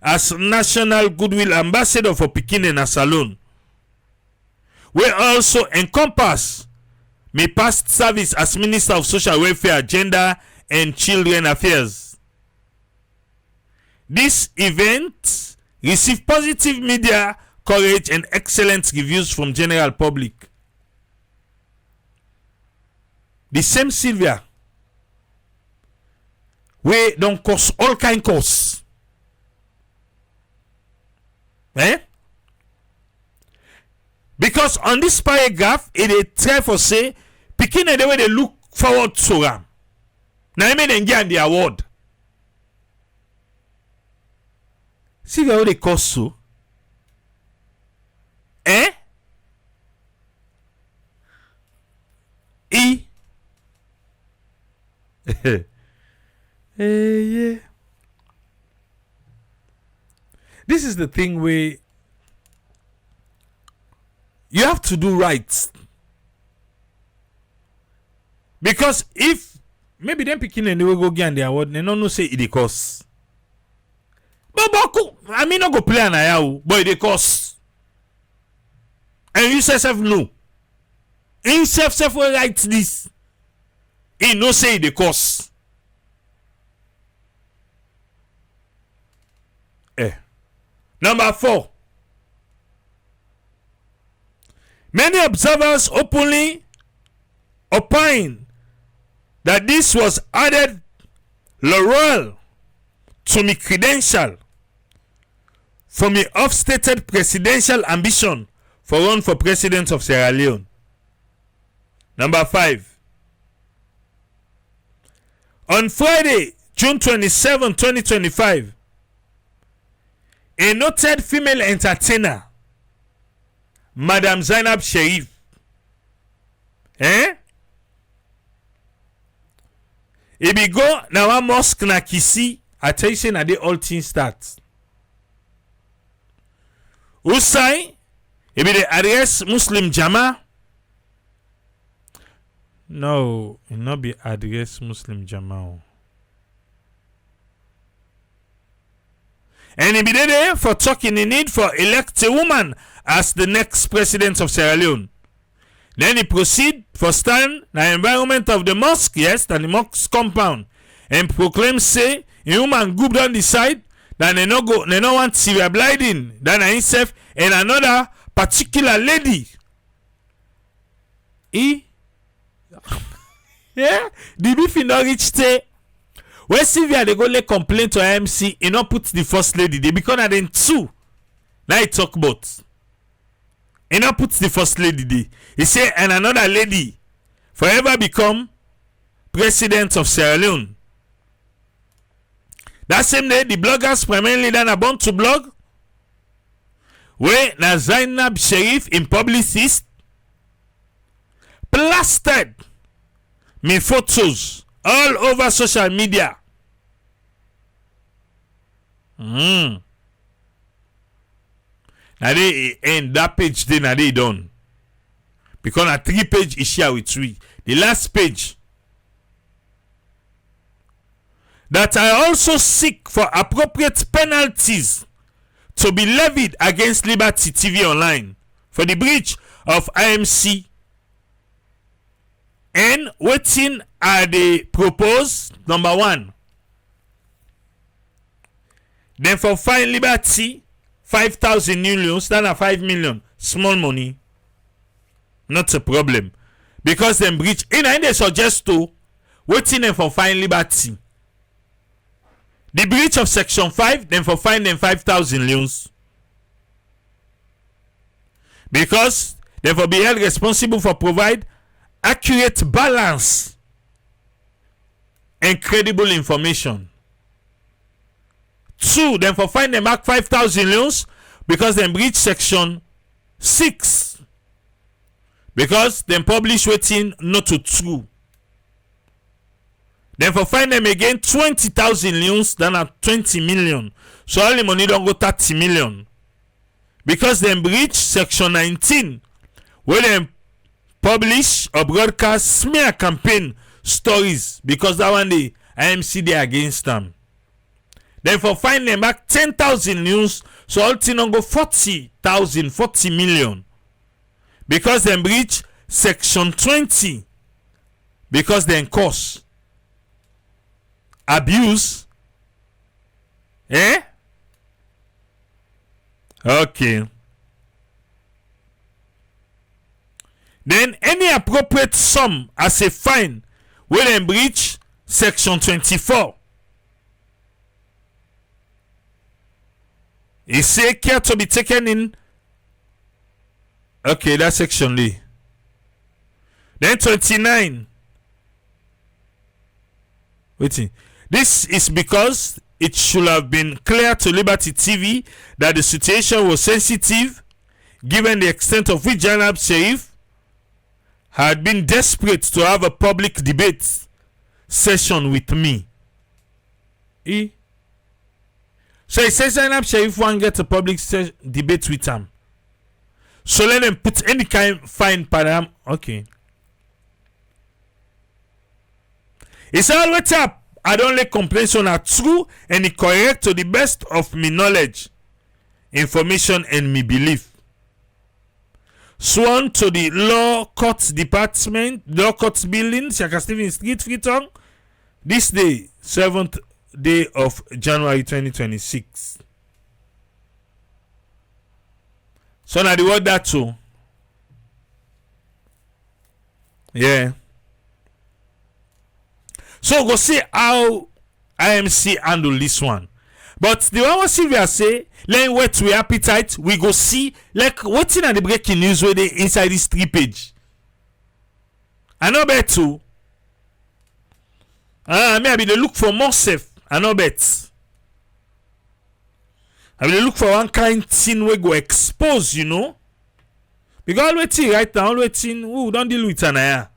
as National Goodwill Ambassador for Pikin and Salone. We also encompass my past service as Minister of Social Welfare, Gender and Children Affairs. This event received positive media coverage and excellent reviews from general public. The same Sylvia we don't cause all kind costs. Because on this paragraph it try for say picking the way they look forward to them. Now I made them get the award. See how they cost so. Yeah. This is the thing where you have to do right. Because if maybe them picking and they will go get the award, they don't say it costs. But I mean not go play an ayah, but it costs. And you say self no. In self will write this. He no say it costs. Number 4. Many observers openly opine that this was added laurel to me credential for me off-stated presidential ambition for run for president of Sierra Leone. Number 5. On Friday, June 27, 2025, a noted female entertainer, Madam Zainab Sherif, e be go na one mosque na Kisi, attention na the all things start. Usai, e be the address Muslim Jama. No, it not be address Muslim Jama. And he be there for talking the need for elect a woman as the next president of Sierra Leone. Then he proceed for stand the environment of the mosque, yes, and the mosque compound, and proclaim say a woman group don't decide that they no want Sylvia Blyden than himself and another particular lady. Yeah, the beef in not reach say when Sylvia they go lay complaint to IMC, he not put the first lady. They become at then 2. Now he talk about. He not put the first lady there. He say and another lady forever become president of Sierra Leone. That same day, the bloggers primarily then are born to blog where na Zainab Sherif in publicist plastered me photos all over social media. Now they end that page then now they done. Because a 3-page is share with 3. The last page. That I also seek for appropriate penalties to be levied against Liberty TV Online for the breach of IMC. And waiting are they propose number 1. Then for fine Liberty 5,000 million, stand at 5 million. Small money. Not a problem. Because them breach in they suggest to waiting them for fine Liberty. The breach of section 5, then for fine them 5,000 leons. Because they for be held responsible for provide accurate balance and credible information. 2, then for fine them back 5,000 leons because they breach section 6. Because them publish waiting not to true. Then for fine them again 20,000 leons than at 20 million. So all the money don't go 30 million. Because them breach section 19 where them publish or broadcast smear campaign stories because that one the IMC they against them. Then for fine them back 10,000 news, so all thing don't go 40,000, 40 million. Because them breach section 20. Because then cause abuse. Okay. Then any appropriate sum as a fine will then breach section 24. He say care to be taken in. Okay, that's section D. Then 29. Waiting. This is because it should have been clear to Liberty TV that the situation was sensitive given the extent of which Zainab Sherif had been desperate to have a public debate session with me. So he says Zainab Sherif won't get a public debate with him. So let them put any kind fine per them. Okay. It's all what's up. I don't let complaints on are true and correct to the best of me knowledge, information and me belief. Sworn to the Law Courts Department, Law Courts Building, Shaka Stephen Street, Freetown, this day, 7th day of January 2026. So now the word that too. Yeah. So go see how IMC handle this one. But the one what Sylvia say, let wet we appetite, we go see like what's in the breaking news where they inside this 3-page. I know bet too. Maybe they look for more safe. I know bet. I mean, look for one kind thing we go expose, you know. Because all waiting right now, all waiting, don't deal with Anaya.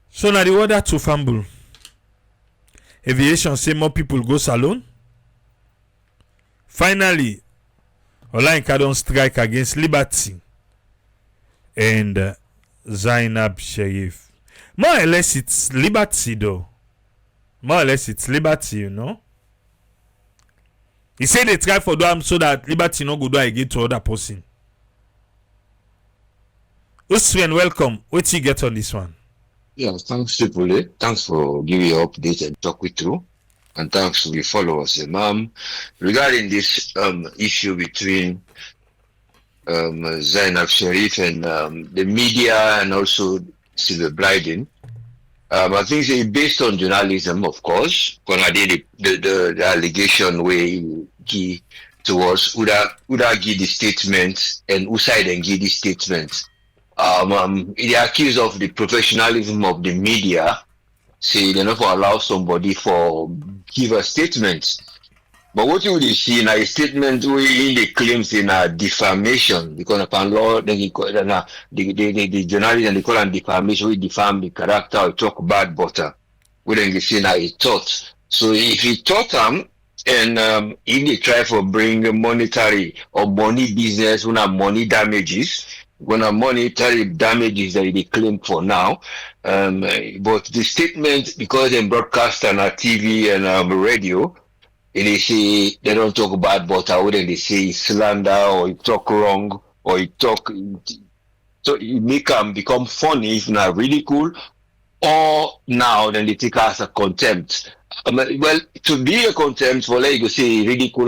So now the order to fumble. Aviation say more people go salon. Finally, Olayinka don't strike against Liberty and Zainab Sheriff. More or less it's Liberty though. More or less it's Liberty, you know. He said they try for them so that Liberty no go do again to other person. Usman, welcome. What you get on this one? Yeah, thanks Triple. Thanks for giving your update and talk with through. And thanks to the followers. Regarding this issue between Zainab Sharif and the media and also Sylvia Blyden, I think it's based on journalism, of course. When I did the allegation where he towards Uda give the statement and Usai then give the statement. They accuse of the professionalism of the media. Say they never allow somebody for give a statement. But what you will see in a statement where they claims in a defamation, because upon law then the journalist and they call it defamation, we defame the character or talk bad butter. We then see now a thought. So if he taught them and if they try for bring monetary or money business when money damages, when monetary damages that they claim for now, but the statement because they broadcast on our TV and radio, and they say they don't talk about butter, wouldn't they say slander or you talk wrong or you talk, so you make them become funny if not ridicule, or now then they take us a contempt. Well, to be a contempt for like you say ridicule,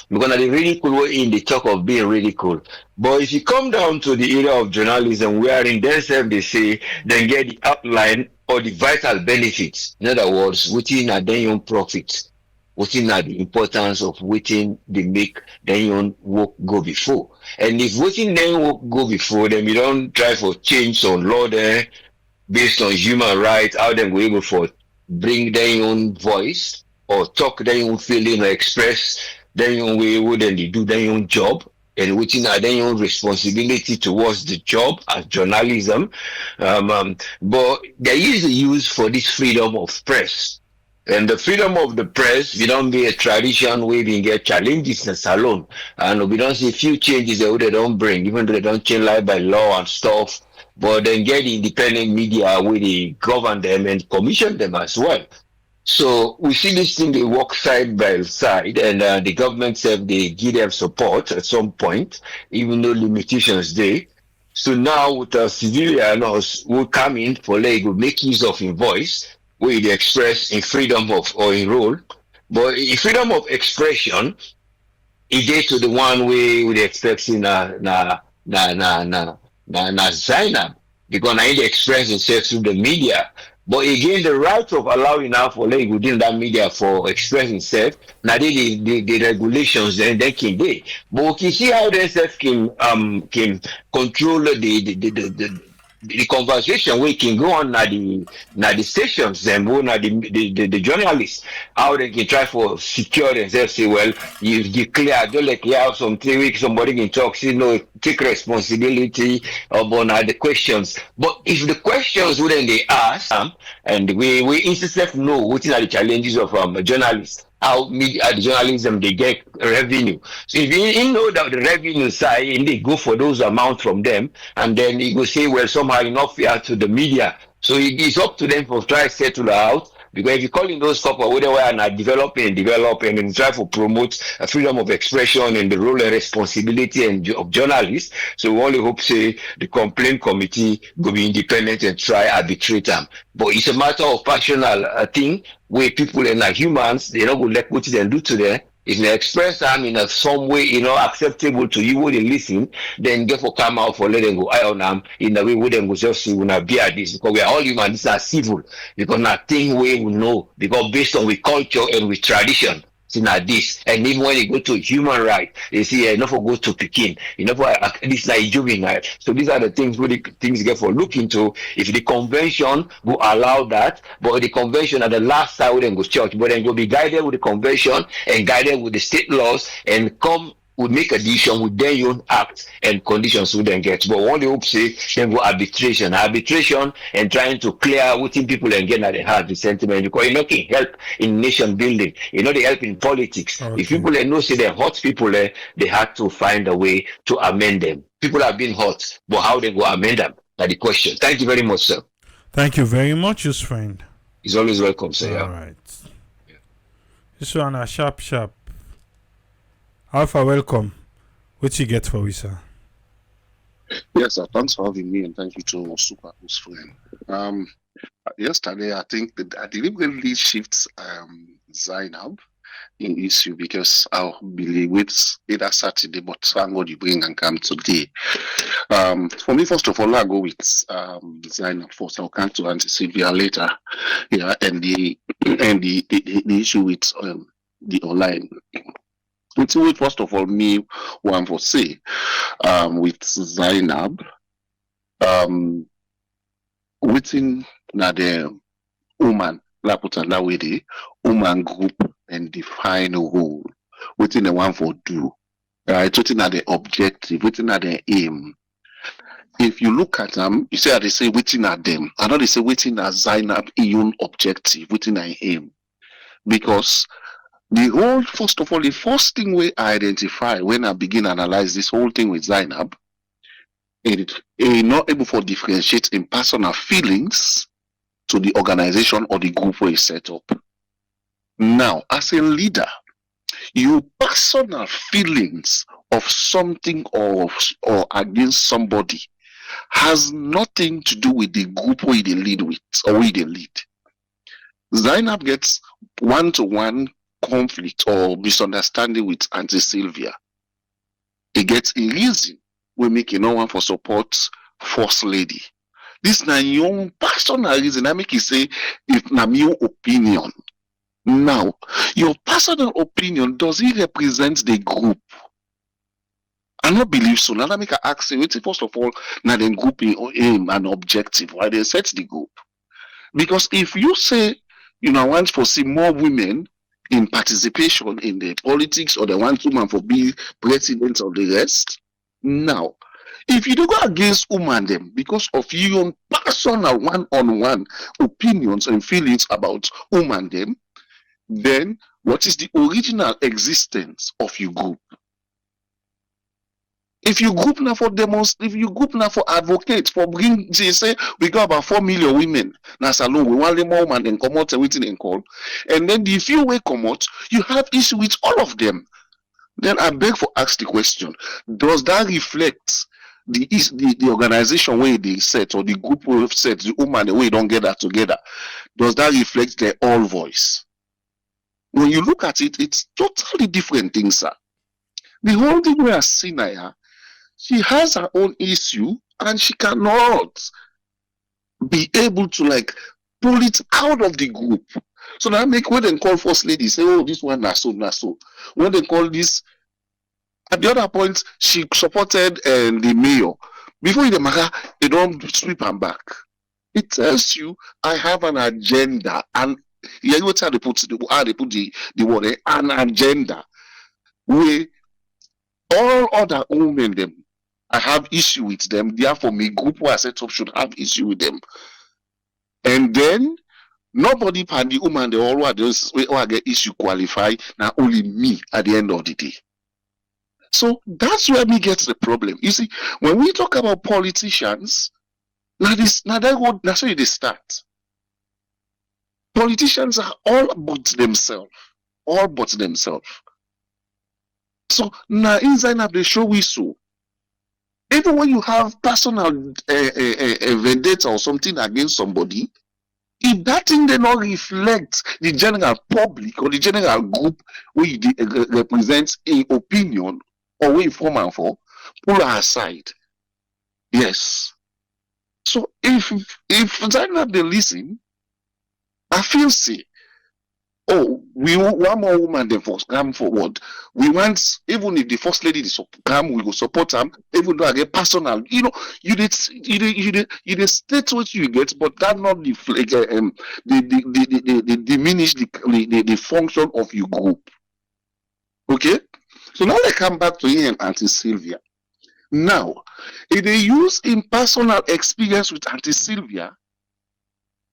because the ridicule in the talk of being ridicule. But if you come down to the area of journalism, wherein themselves they say then get the outline or the vital benefits. In other words, within a their own profits, within the importance of waiting they make their own work go before. And if waiting their work go before, then we don't try for change on law there based on human rights, how they go able for bring their own voice or talk their own feeling or express their own way, wouldn't they do their own job and within their own responsibility towards the job as journalism. But there is a use for this freedom of press. And the freedom of the press, we don't be a tradition where we get challenges in salon. And we don't see a few changes that they don't bring, even though they don't change life by law and stuff. But then get the independent media where they govern them and commission them as well. So we see this thing, they work side by side, and the government said they give them support at some point, even though limitations there. So now with civilians who come in for legal, make use of in voice, where they express in freedom of or in role. But in freedom of expression, it is to the one way we expecting na Zainab, because I express itself through the media. But again, the right of allowing now for like within that media for expressing itself, now the regulations then they can do. But we can see how they self can control the conversation we can go on the stations and the journalists, how they can try for secure themselves, say, well, you declare, don't like you have some 3 weeks, somebody can talk, say, no, take responsibility on the questions. But if the questions wouldn't they ask, and we instead know what are the challenges of journalists, how media journalism they get revenue. So if you know that the revenue side and they go for those amounts from them, and then you go say, well, somehow not fair to the media. So it is up to them for try to settle out Because if you call in those couple where they were not developing and try to promote freedom of expression and the role and responsibility of journalists, so we only hope say the complaint committee will be independent and try arbitrate them. But it's a matter of passional thing where people and like humans, they don't go let what they do to them. If they express them in some way, acceptable to you, when they listen, then get for come out for let them go eye on them in the way we them go just see when I be at this, because we are all human. These are civil because nothing we know, because based on we culture and with tradition. Not this, and even when you go to human right, they see enough for go to Pekin, enough for this like juvenile. So these are the things where the things get for look into. If the convention will allow that, but the convention at the last side then go church, but then go be guided with the convention and guided with the state laws and come would make a decision with their own acts and conditions we then get. But what they hope say then go arbitration and trying to clear what people and get at the heart the sentiment, because can help in nation building, they help in politics. Okay. If people know say they hurt people, they had to find a way to amend them. People have been hurt, but how they go amend them? That's the question. Thank you very much, sir. Thank you very much, his friend. He's always welcome, sir. All right. This one a sharp. Alpha, welcome. What you get for we, sir? Yes, sir. Thanks for having me, and thank you to Super Host friend. Yesterday, I think that I deliberately shift Zainab in issue because I believe it's either Saturday, but thank God you bring and come today. For me, first of all, I'll go with Zainab first. I'll come to Auntie Sylvia later. Yeah, and the issue with the online. It's what first of all me one for say with Zainab within the woman la put on that way the woman group and define a role within the one for do right within the objective within the aim. If you look at them, you say they say within at them. I know they say within at Zainab own objective within an aim, because the whole, first of all, the first thing we identify when I begin analyze this whole thing with Zainab, it not able to differentiate in personal feelings to the organization or the group we set up. Now, as a leader, your personal feelings of something or against somebody has nothing to do with the group we they lead with or we they lead. Zainab gets one-to-one conflict or misunderstanding with Auntie Sylvia. It gets a reason we make no one for support First Lady. This na your personal reason. I make you say if na your opinion. Now, your personal opinion, does it represent the group? I don't believe so. Now, I make a ask you, first of all, now the group aim and objective, why they set the group. Because if you say, want to see more women in participation in the politics, or the one woman for being president of the rest. Now, if you do go against woman them because of your personal one-on-one opinions and feelings about woman them, then what is the original existence of your group? If you group now for demonstrate, if you group now for advocate, for bring, they say we got about 4 million women. Now salon, we want more women and come out everything and call. And then the few way come out, you have issue with all of them. Then I beg for ask the question: does that reflect the organization where they set or the group where set the woman the way don't get that together? Does that reflect their all voice? When you look at it, it's totally different things, sir. The whole thing we are seeing here. She has her own issue and she cannot be able to pull it out of the group. So now make when they call First Lady, say, oh, this one not so. When they call this, at the other point, she supported the mayor. Before the matter, they don't sweep her back. It tells you, I have an agenda, and yeah, you how they put the word an agenda where all other women them. I have issue with them. Therefore, my group who I set up should have issue with them. And then nobody can the woman they all are those who get issue qualify. Now only me at the end of the day. So that's where me gets the problem. You see, when we talk about politicians, that's how they start. Politicians are all but themselves. All but themselves. So now in Zainab they show we so. Even when you have personal vendetta or something against somebody, if that thing did not reflect the general public or the general group we represents a opinion or we form and for, pull her aside. Yes. So if Zainab they listen, I feel say, oh, we want more woman than first come forward. We want, even if the first lady is come, we will support them, even though I get personal. You know, you did state what you get, but that not diminish the function of your group. Okay? So now I come back to you and Auntie Sylvia. Now, if they use in personal experience with Auntie Sylvia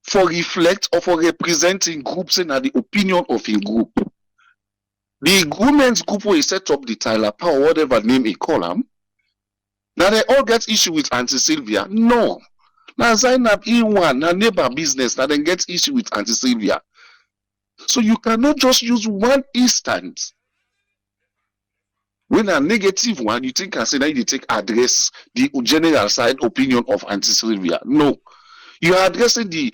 for reflect or for representing groups and the opinion of a group. The women's group will set up the Tyler Power, whatever name he call them. Now they all get issue with Auntie Sylvia. No. Now Zainab E1, now neighbor business, now then get issue with Auntie Sylvia. So you cannot just use one instance. When a negative one, you think I say that you take address the general side opinion of Auntie Sylvia. No. You are addressing the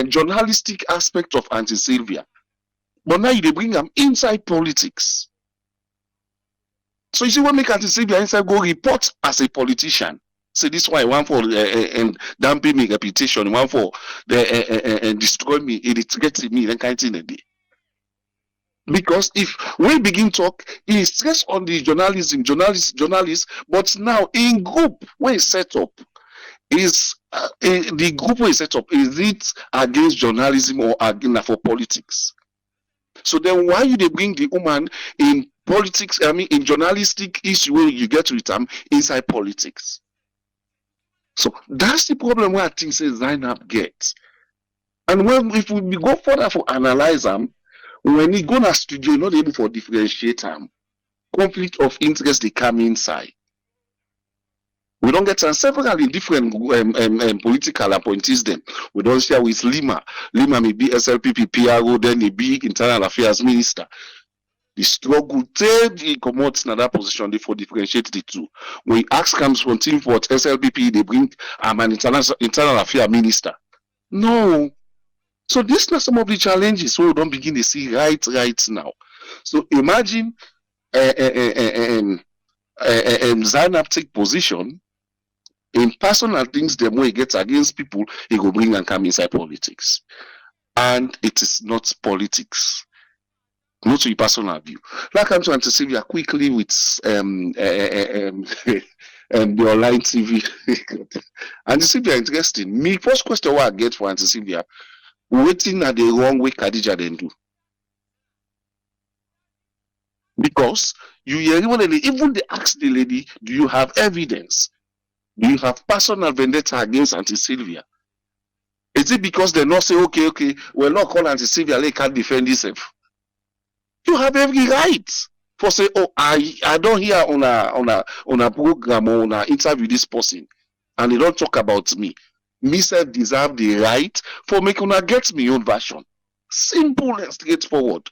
journalistic aspect of Auntie Sylvia. But now they bring them inside politics. So you see what make Auntie Sylvia inside go report as a politician. Say this one, one for damping me reputation, one for destroy me, irritating me, that kind of thing. Because if we begin talk, he stress on the journalists, but now in group when set up, is the group we set up, is it against journalism or against for politics? So then why you they bring the woman in politics, I mean in journalistic issue where you get with them inside politics? So that's the problem where I think say Zainab gets. And when if we go further for analyze them, when you go to studio, you're not able to differentiate them. Conflict of interest they come inside. We don't get several different political appointees them. We don't share with Lima. Lima may be SLPP PRO, then he be Internal Affairs Minister. The struggle they come out in that position, they for differentiate the two. When he asks comes from Team for SLPP, they bring an Internal Affairs Minister. No. So these are some of the challenges we don't begin to see right now. So imagine Zainab take position in personal things, the more he gets against people, he will bring and come inside politics. And it is not politics. Not to your personal view. Like I'm trying to Sylvia quickly with the online TV. And Sylvia interesting. Me first question what I get for Auntie Sylvia, waiting at the wrong way Khadija then do. Because you hear even they ask the lady, do you have evidence? Do you have personal vendetta against Auntie Sylvia? Is it because they not say, okay, we're not calling Auntie Sylvia, they can't defend herself? You have every right for say, oh, I don't hear on a program or on a interview this person, and they don't talk about me. Me self deserve the right for making her get me own version. Simple and straightforward.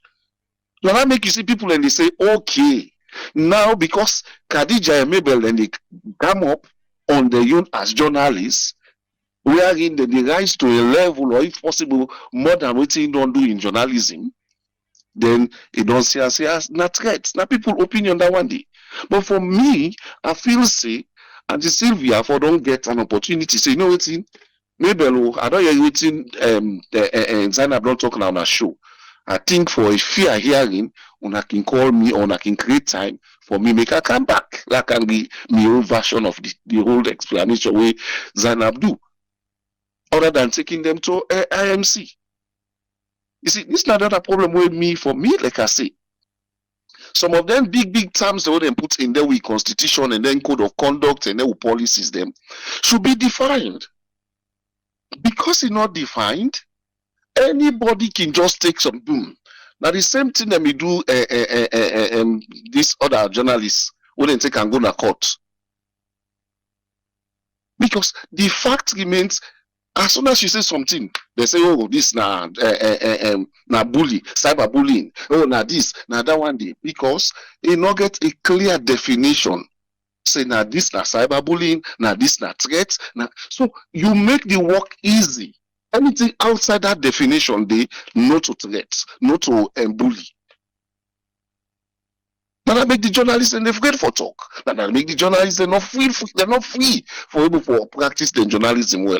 Now that make you see people and they say, okay, now because Khadija and Mabel and they come up on their own as journalists, wherein they rise to a level or if possible more than what you don't do in journalism, then it don't say as not threats. Now people opinion that one day. But for me, I feel say Auntie Sylvia for don't get an opportunity. Say, you know what, Mabel, I don't hear waiting Zainab don't talk on a show. I think for a fair hearing, una can call me or una can create time for me, make her come back. That can be my own version of the whole explanation way Zainab do. Other than taking them to IMC. You see, this is not a problem with me, for me, like I say. Some of them big terms that they put in there with constitution and then code of conduct and then with policies them should be defined. Because it's not defined, anybody can just take some boom. Now the same thing that we do this other journalists wouldn't take and go to court. Because the fact remains As soon as you say something, they say, "Oh, this na bully, cyber bullying. Oh, na this, na that one day," because it not get a clear definition. Say now this na cyberbullying, now this na threat. Now, so you make the work easy. Anything outside that definition, they not to threat, not to bully. Now that make the journalists and they're afraid for talk. Now that make the journalists they're not free. They're not free for able for practice the journalism well.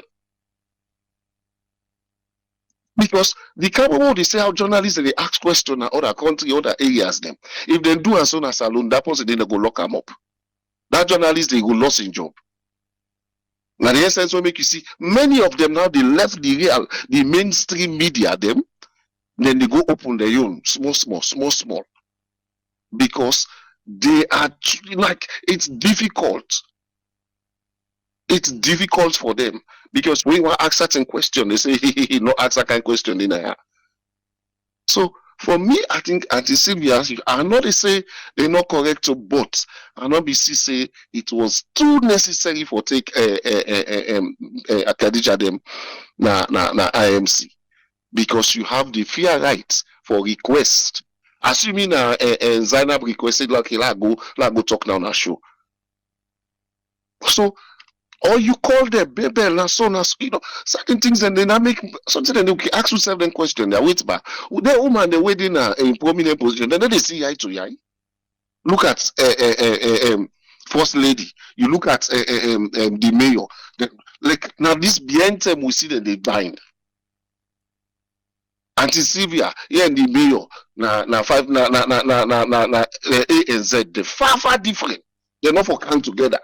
Because the capable they say how journalists they ask questions in other country, other areas them. If they do as soon as alone, that person they go lock them up. That journalist they go lost in job. Now the essence will make you see many of them now they left the mainstream media them, then they go open their own small, because they are like it's difficult. It's difficult for them because when you want to ask certain question, they say no ask that kind of question in here. So for me, I think Auntie Sylvia, I know they say they're not correct, but I know BC say it was too necessary for take Khadija them na IMC because you have the fair right for request. Assuming Zainab requested like I go talk now on a show. So or you call them baby and so on, you know, certain things and then I make something and they ask yourself them question, they wait back. The woman they wait in a prominent position, then they see eye to eye. Look at First Lady, you look at the mayor. Like now this behind them we see that they bind. Auntie Sylvia, yeah, and the mayor, A and Z, they're far different. They're not for come together.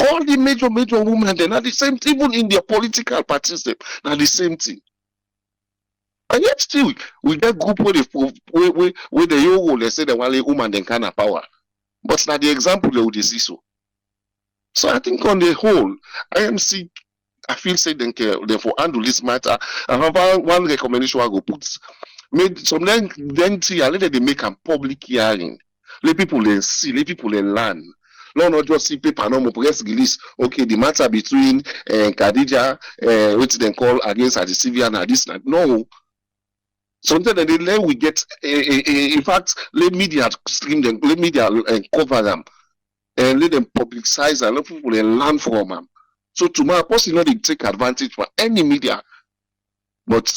All the major women, they're not the same, even in their political parties, they're not the same thing. And yet still, we get group where the young they say the one woman then kind of power. But now the example they would see so. So I think on the whole, IMC, I feel say they for handle this matter. I have one recommendation I go put. Made some then see, I let them make a public hearing. Let people then see, let people then learn. Not just see paper, no more press release. Okay, the matter between Khadija, what they call against the Sylvia and this. No. Sometimes then we get, in fact, let media stream them, let media cover them, and let them publicize and let people learn from them. So tomorrow, possibly they take advantage for any media. But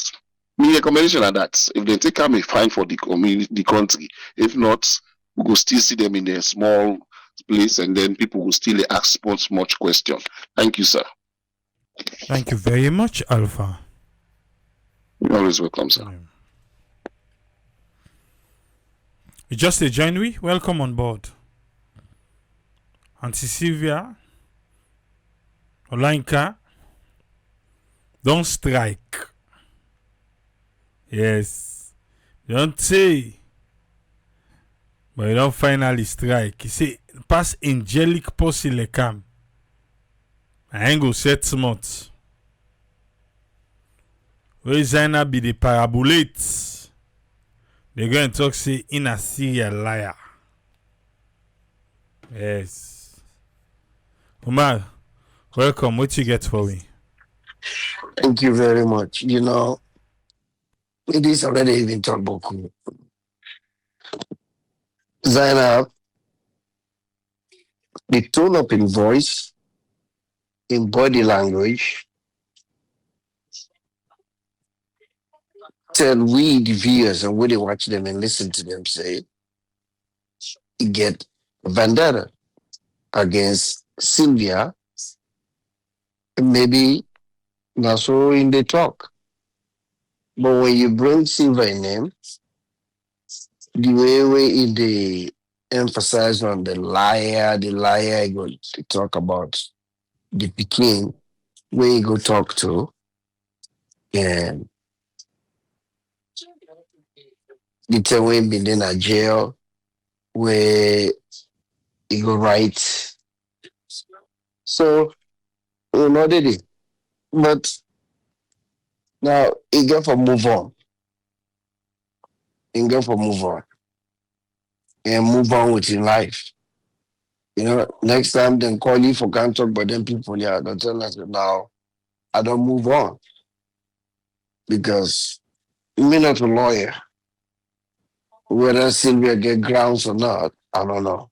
me recommendation are that if they take them a fine for the community, the country. If not, we will still see them in a small place, and then people will still ask much question. Thank you, sir. Thank you very much, Alpha. You're always welcome, sir. You just a join we? Welcome on board. Auntie Sylvia, Olanka, don't strike. Yes. You don't say, but you don't finally strike. You say, pass angelic pussy le cam. I ain't go 7 months. Where Zainab be the parabolate. They go and talk say in a serial liar. Yes. Umar, welcome. What you get for me? Thank you very much. You know, it is already even talked about. Zainab, the tone up in voice, in body language, tell we the viewers and we they watch them and listen to them say, get vendetta against Sylvia, maybe not so in the talk. But when you bring Sylvia in name, the way they emphasize on the liar go to talk about the Peking, where you go talk to, and the time when been in a jail, where you go right. So, you know, did it. But now, you get for move on. You get for move on. And move on with your life. You know, next time they call you for can't talk, but then people, yeah, don't tell us now. I don't move on because me not a lawyer. Whether Sylvia get grounds or not, I don't know.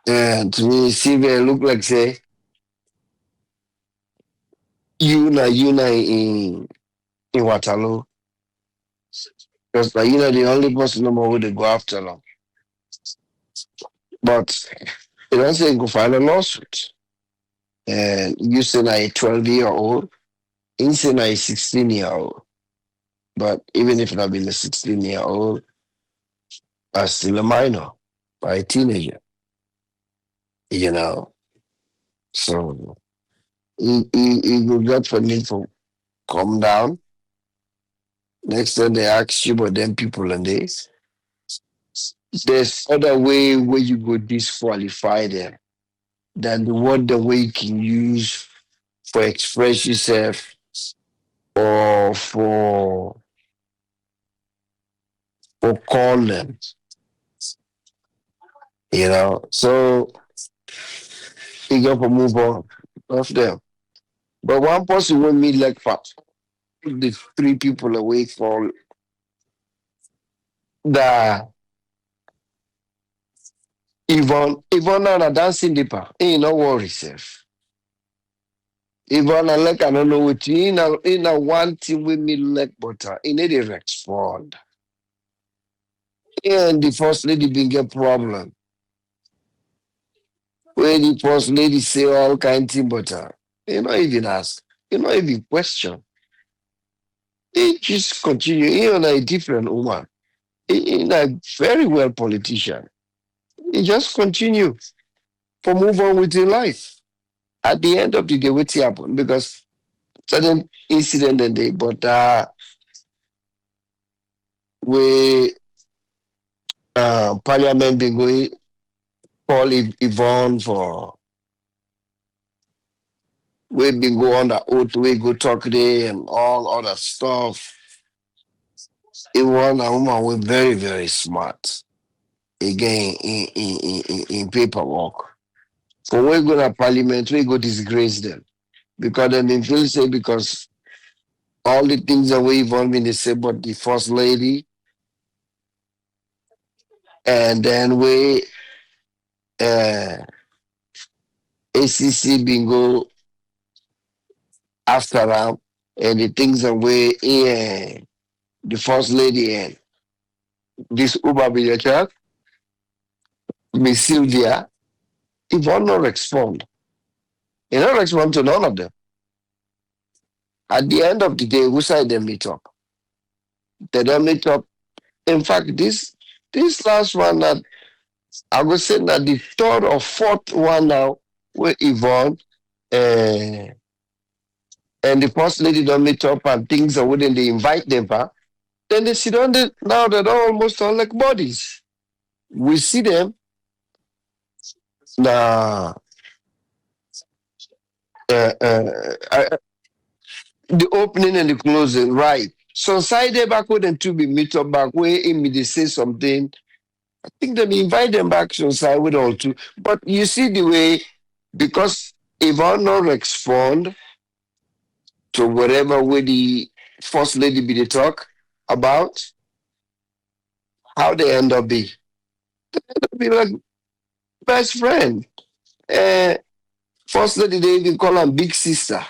And to me, Sylvia look like say you na in Waterloo. Because like, the only person no more they go after now. But you don't say go file a lawsuit. And you say na a 12-year-old, you say na a 16-year-old. But even if not been a 16-year-old, I still a minor, by a teenager, you know. So he will get for me to calm down. Next time they ask you about them people and this, there's other way where you go disqualify them than the way you can use for express yourself or for call them, you know. So you got to move on of them. But one person will meet like the three people away from the Yvonne and a dancing dipper. Ain't no worry, self. Yvonne and like I don't know what you in a one thing with me like butter. In a respond. And the first lady been get problem. When the first lady say all kind thing butter. You not even ask. You not even question. He just continue. He on a different woman. He a very well politician. He just continue for move on with your life. At the end of the day, what happened? Because certain incident and day, but we parliament been going call Yvonne for we been go on the oath, we go talk there and all other stuff. Yvonne, a woman, we very, very smart. Again, in paperwork. For we go to parliament, we go disgrace them. Because then they feel say because all the things that we Yvonne been they say about the first lady, and then we ACC been go after them, and the things that we the first lady and this Uber be the child, Miss Sylvia, Yvonne not respond. He not respond to none of them. At the end of the day, who side them meet up? They don't meet up. In fact, this last one that I would say that the third or fourth one now where Yvonne and the first lady don't meet up and things are wouldn't they invite them back. Then they sit on the now they're almost all like bodies. We see them now the opening and the closing, right. So side there back with them to be meet up back where they say something. I think they invite them back to side with all two. But you see the way because Yvonne not respond to whatever way the first lady be the talk about, how they end up be like best friend. First lady they even call her big sister.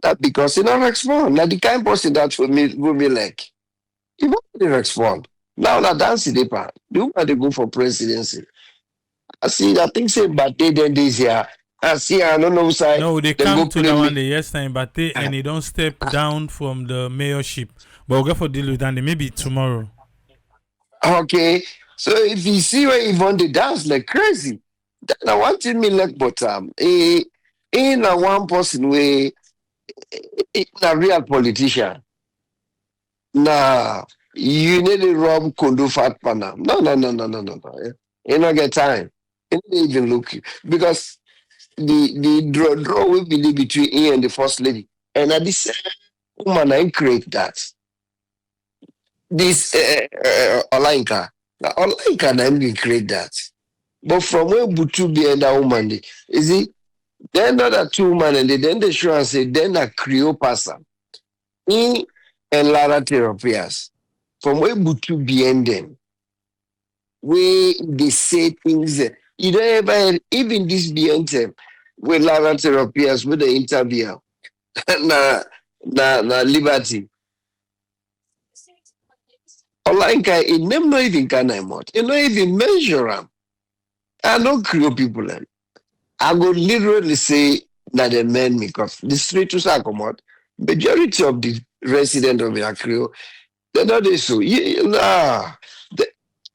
That because he not respond. Now the kind person that will be like, he won't really respond. Now dancing they part. The woman they go for presidency. I see I think say but they then this year. I see I don't know side. No, they Them come go to play that one me. day yesterday, but they don't step down from the mayorship. But we'll go for deal with that maybe tomorrow. Okay. So if you see where Yvonne they dance like crazy, then I want him me like but in a one person way in a real politician. Nah, you need to rob Kundu Fat Pana. No. You don't get time. You don't even look because the draw will believe between he and the first lady. And at this woman I create that. This Olanka. Now Olanka I create that. But from where Butu be and that woman dey, is it Then another 2 man, and then they show and say, then a Creole person. In and Lara therapias. From where Butu behind them. Where they say things. You don't ever, even this behind them, where Lara therapias, with the interview. na, na Liberty. Olanka, it them not even can I mod. It not even measure them. I don't Creole people. I go literally say that the men make up the street to Sakomot. Majority of the resident of Yakrio, they don't they so. Nah,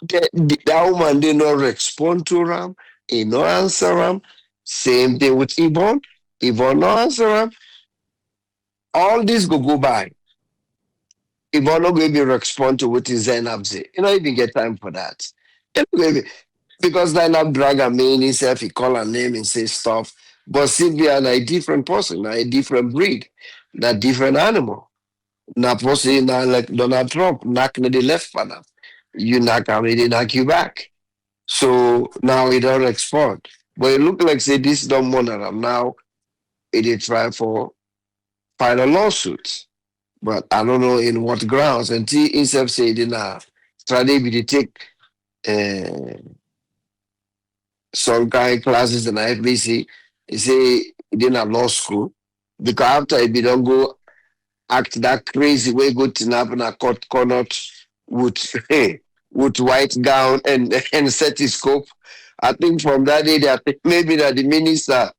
that woman they not respond to them, he no answer them. Same thing with Yvonne. Yvonne no answer them. All this go by. Yvonne no going to respond to what is Zainab say. You don't even get time for that. Anyway, because Zainab drag a man himself, he call her name and say stuff. But Sylvia na a different person, na a different breed, na different animal. Na person na like Donald Trump, knock na the left father. You knock him, they knock you back. So now he don't respond. But it look like say this don't monitor him now. They try for file a lawsuit. But I don't know in what grounds. Until himself say they na try to take uh, some kind of classes in the FBC. He say he didn't have law school because after he don't go act that crazy way, go to nap in a court corner with with white gown and stethoscope. I think from that day, I think maybe that the minister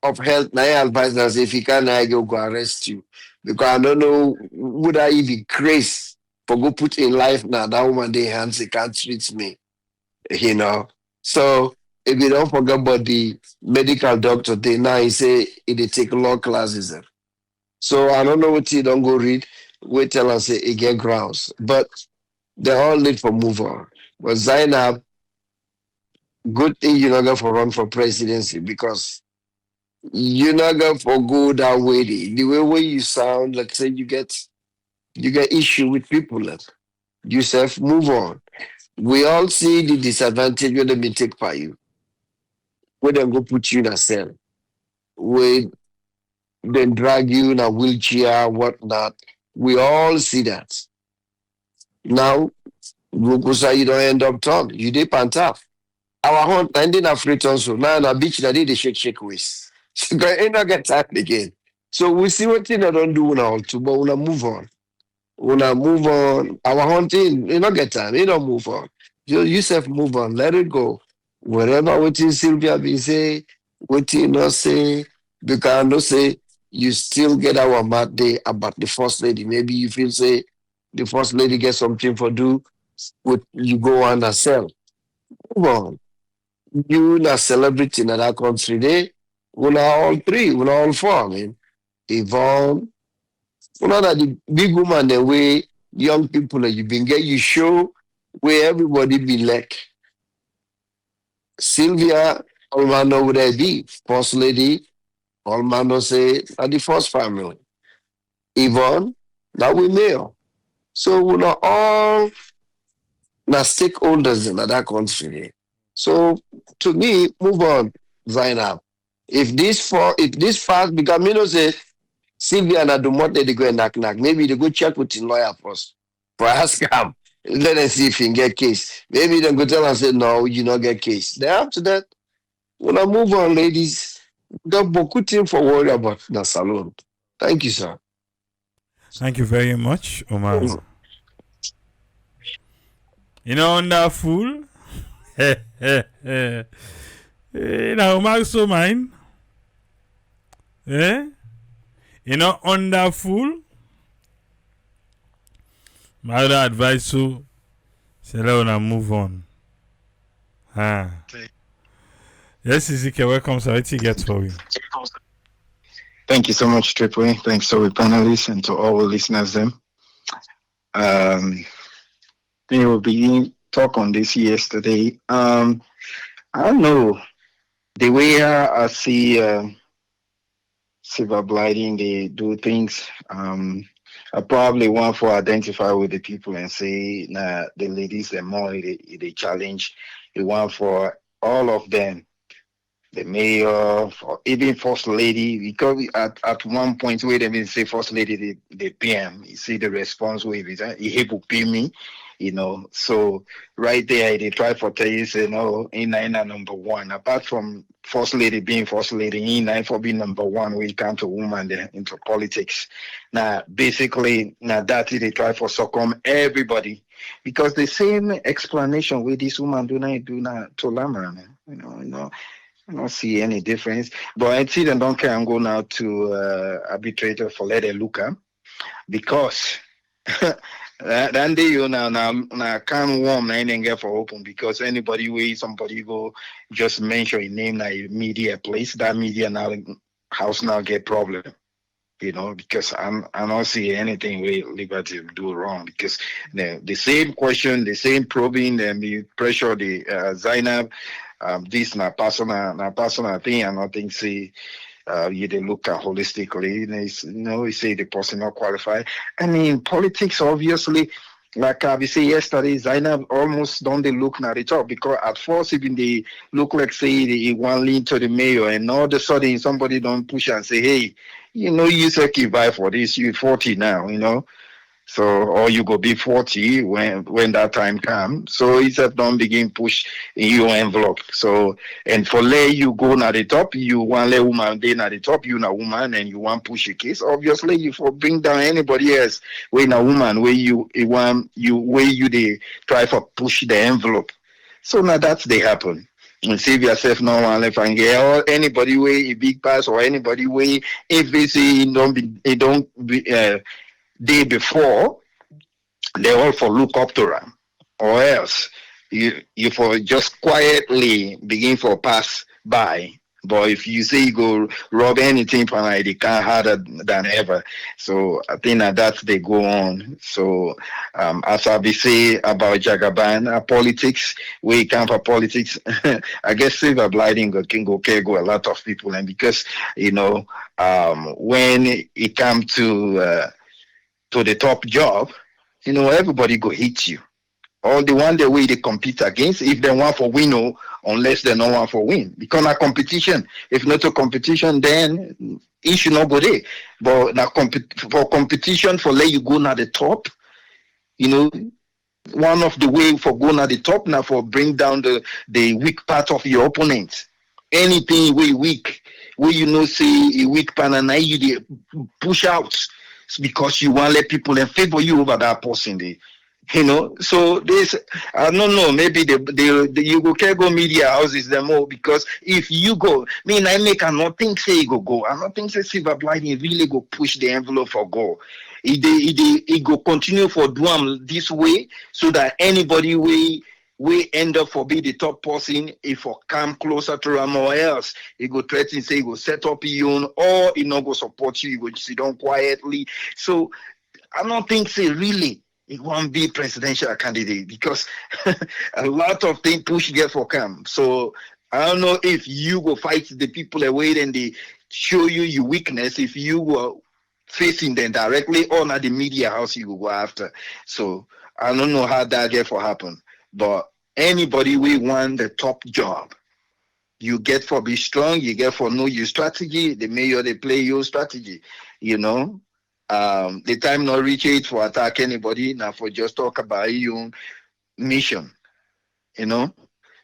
of health now advised us if he can, I go arrest you because I don't know would I even crazy for go put in life now that woman they hands he can't treat me, you know. So if you don't forget about the medical doctor, they now he say they take law classes. So I don't know what he don't go read. Wait till I say he get grounds. But they all need for move on. But Zainab, good thing you're not going for run for presidency because you're not going for go that way. The way where you sound, like say you get issue with people. Like, you self move on. We all see the disadvantage when they take by you. When they go put you in a cell. When then drag you in a wheelchair, whatnot. We all see that. Now, Gokusa, you don't end up tall. You dip on top. Our hunt ending afraid also. Now, na beach that they shake waist. So, ain't not get time again. So, we see what thing I don't do now, too, but we'll move on. We'll move on. Our hunting, you not get time. You don't move on. You self move on. Let it go. Whatever what you Sylvia be say, what you not say, because I know say you still get our mad day about the first lady. Maybe you feel say the first lady get something for do, what you go on and sell. Move on. You na celebrity in that country day. We not all three, we not all four. I mean, Yvonne, we not that the big woman the way young people that you been get you show where everybody be like. Sylvia, all man know would I be. First lady, all man know say at the first family. Yvonne, now we male. So we not all na stakeholders in that country. So to me, move on, Zainab. If this fast because me know say Sylvia and Adumote they go and knock. Maybe they go check with the lawyer first. For ask him. Let them see if he can get case. Maybe they go tell and say, no, you not get case. Then after that, when I move on, ladies, got beaucoup thing for worry about the salon. Thank you, sir. Thank you very much, Omar. You know, wonderful. Now, Omar, so mine. Eh? You know, wonderful. My other advice you, say let us move on. Yes, Ezekiel, welcome. So what you get for you? Thank you so much, Triple A. Thanks to the panelists and to all the listeners. They will begin talk on this yesterday. I don't know the way I see Sylvia Blyden, they do things. I probably want to identify with the people and say, nah, the ladies, the more they challenge, they want for all of them the mayor, or even first lady, because at one point where they even say first lady, the PM, you see the response wave is he will pay me, So right there they try for tell you say no, in number one. Apart from first lady being first lady, in for being number one when it comes to woman into politics. Now basically now that they try for succumb everybody because the same explanation with this woman do not to Lama, I don't see any difference. But I see them don't care and go now to arbitrator for let it look at because then they now can't warm and get for open because anybody way somebody go just mention a name like media place that media now house now get problem. Because I don't see anything we Liberty do wrong because the same question, the same probing, and the pressure the Zainab, this na personal thing. I don't think say you they look at holistically. You say the person not qualified. I mean politics obviously. Like we say yesterday, Zainab almost don't they look at the top because at first even they look like say they want lean to the mayor and all of a sudden somebody don't push and say, hey, you say keep buy for this, you 40 now. So or you go be 40 when that time comes. So it's a don't begin push in your envelope. So and for lay you go na the top, you want lay woman then at the top, you na woman and you want push a case. Obviously you for bring down anybody else when a woman where you want you where you they try for push the envelope. So now that's they happen. And save yourself no one left and get or anybody way a big pass or anybody way if they say it don't be day before, they all for look up to them, or else you for just quietly begin for pass by. But if you say you go rob anything from it, they can't harder than ever. So I think that's they go on. So as I be say about Jagaban politics, we come for politics. I guess Sylvia Blyden can go a lot of people, and because when it come to the top job, everybody go hit you. All the one the way they compete against, if they want for win, unless they don't want for win. Because a competition, if not a competition, then it should not go there. But now for competition, for let you go now the top, one of the way for going at the top now for bring down the weak part of your opponent. Anything way weak, where say a weak part and now you push out because you want to let people in favor you over that person. So this I don't know. Maybe the you can go media houses them all because if you go, I make I not think say you go. I not think say Sylvia Blyden really go push the envelope for go. It go continue for do this way so that anybody we end up for be the top person if for come closer to him or else he go threaten say he go set up your own or he not go support you, he go sit down quietly. So I don't think say really he won't be presidential candidate because a lot of things push get for come. So I don't know if you go fight the people away and they show you your weakness if you were facing them directly or not the media house you go after. So I don't know how that get for happen. But anybody we want the top job, you get for be strong, you get for know your strategy, the mayor they play your strategy, the time not reach it for attack anybody, now for just talk about your own mission,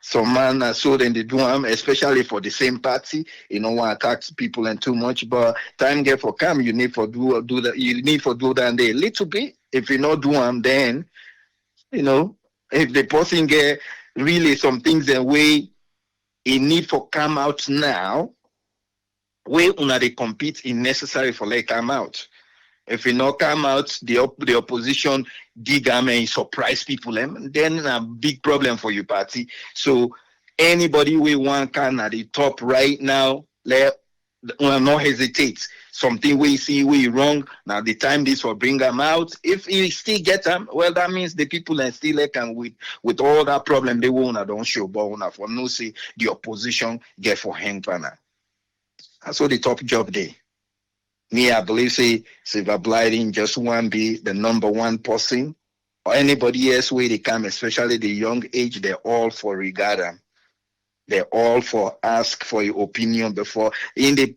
Some man are so then they do them, especially for the same party, want to attack people and too much, but time get for come, you need for do that, you need for do that a little bit. If you not do them, then if the person get really some things and way it need for come out now, way una they compete is necessary for like come out. If it not come out, the opposition dig and surprise people, then a big problem for your party. So anybody we want can at the top right now, let not hesitate. Something we see we wrong. Now the time this will bring them out. If you still get them, well that means the people and still can with all that problem they won't don't show but for no see the opposition get for hang panel. That's what the top job day. Me, I believe say Sylvia Blyden just want be the number one person or anybody else where they come, especially the young age, they're all for regard them. They're all for ask for your opinion before. In the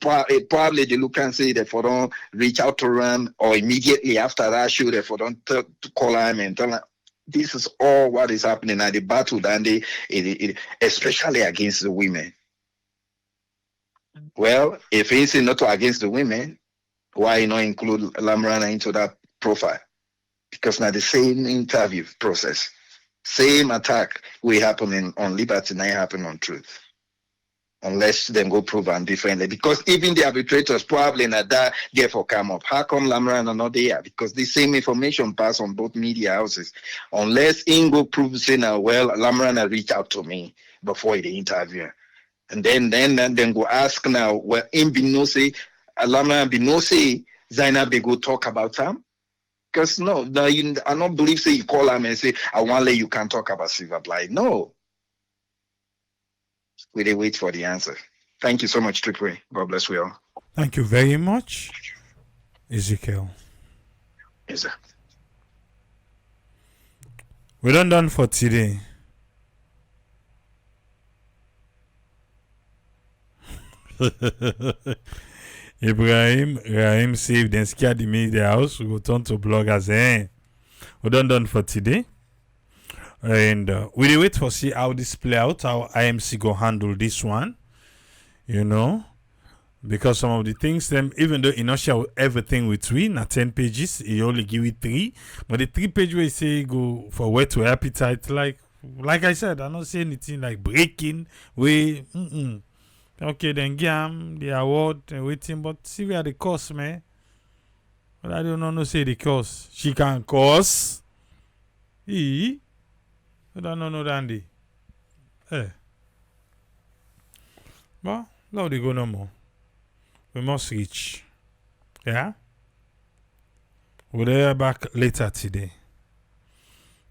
probably they look and say that for don't reach out to them or immediately after that show that for don't to call them and tell them. This is all what is happening at the battle, and especially against the women. Well, if it's not against the women, why not include Lamrana into that profile? Because now the same interview process, same attack will happen on Liberty, now happen on Truth. Unless them go prove and differently. Because even the arbitrators probably not that therefore come up. How come Lamrana not there? Because the same information pass on both media houses. Unless Ingo proves say now, well, Lamrana reached out to me before the interview. And then go ask now, well, in Binose, Lamrana Binose, Zainab they go talk about him. Because no, I don't believe say you call him and say, I want to let you can talk about Sylvia Blyden. No. We wait for the answer. Thank you so much, Tripway. God bless you all. Thank you very much, Ezekiel. Yes, sir. We're done for today. Rahim saved and scared the media house. We will turn to bloggers. We're done for today. And we wait for see how this play out, how IMC go handle this one, because some of the things them, even though he not share everything with we, not 10 pages, he only give it 3, but the 3 page where he say go for where to appetite, like I said, I don't say anything like breaking, we, okay, then give the award and waiting, but see where the course, man, but I don't know say the course, she can course, I don't know, Dandy. Well, now they go no more. We must reach. Yeah? We'll be back later today.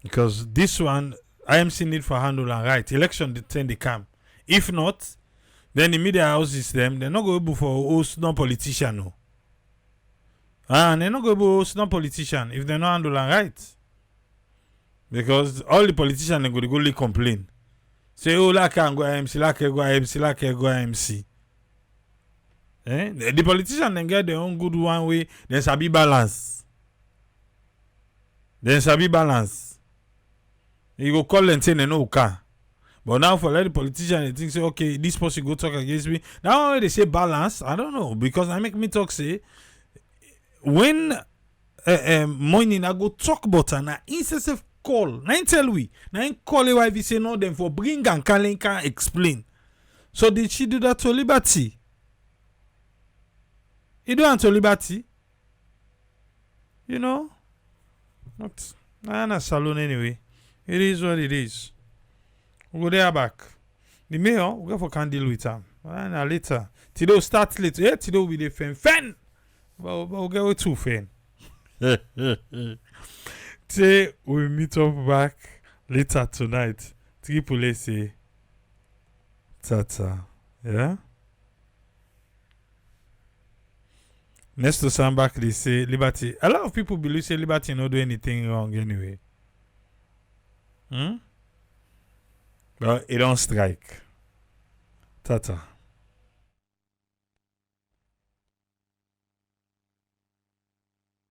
Because this one, IMC need for handle and right. Election the 10 they come. If not, then the media houses them, they're not going to go for host non-politician. No. And they're not going to go host non-politician if they're not handle and right. Because all the politicians are going to go complain. Say, oh, like I go IMC, like I go IMC, like I go IMC. The politicians then get their own good one way, then sabi balance. You go call and say, no, car. But now for the politician, they think, say, okay, this person go talk against me. Now when they say balance, I don't know. Because I make me talk, say, when morning I go talk about an incessive call. Now tell we. Now call a wife say no them for bring and can explain. So did she do that to Liberty? You do want to Liberty? Not a salon anyway. It is what it is. We go there back. The mayor, we go for can deal with him. And later. Today we'll start later. Yeah, today we'll be the fan. But we'll get with 2 fan. Today we meet up back later tonight. Triple say Tata. Yeah? Next to some back they say Liberty. A lot of people believe say Liberty not do anything wrong anyway. But it don't strike. Tata.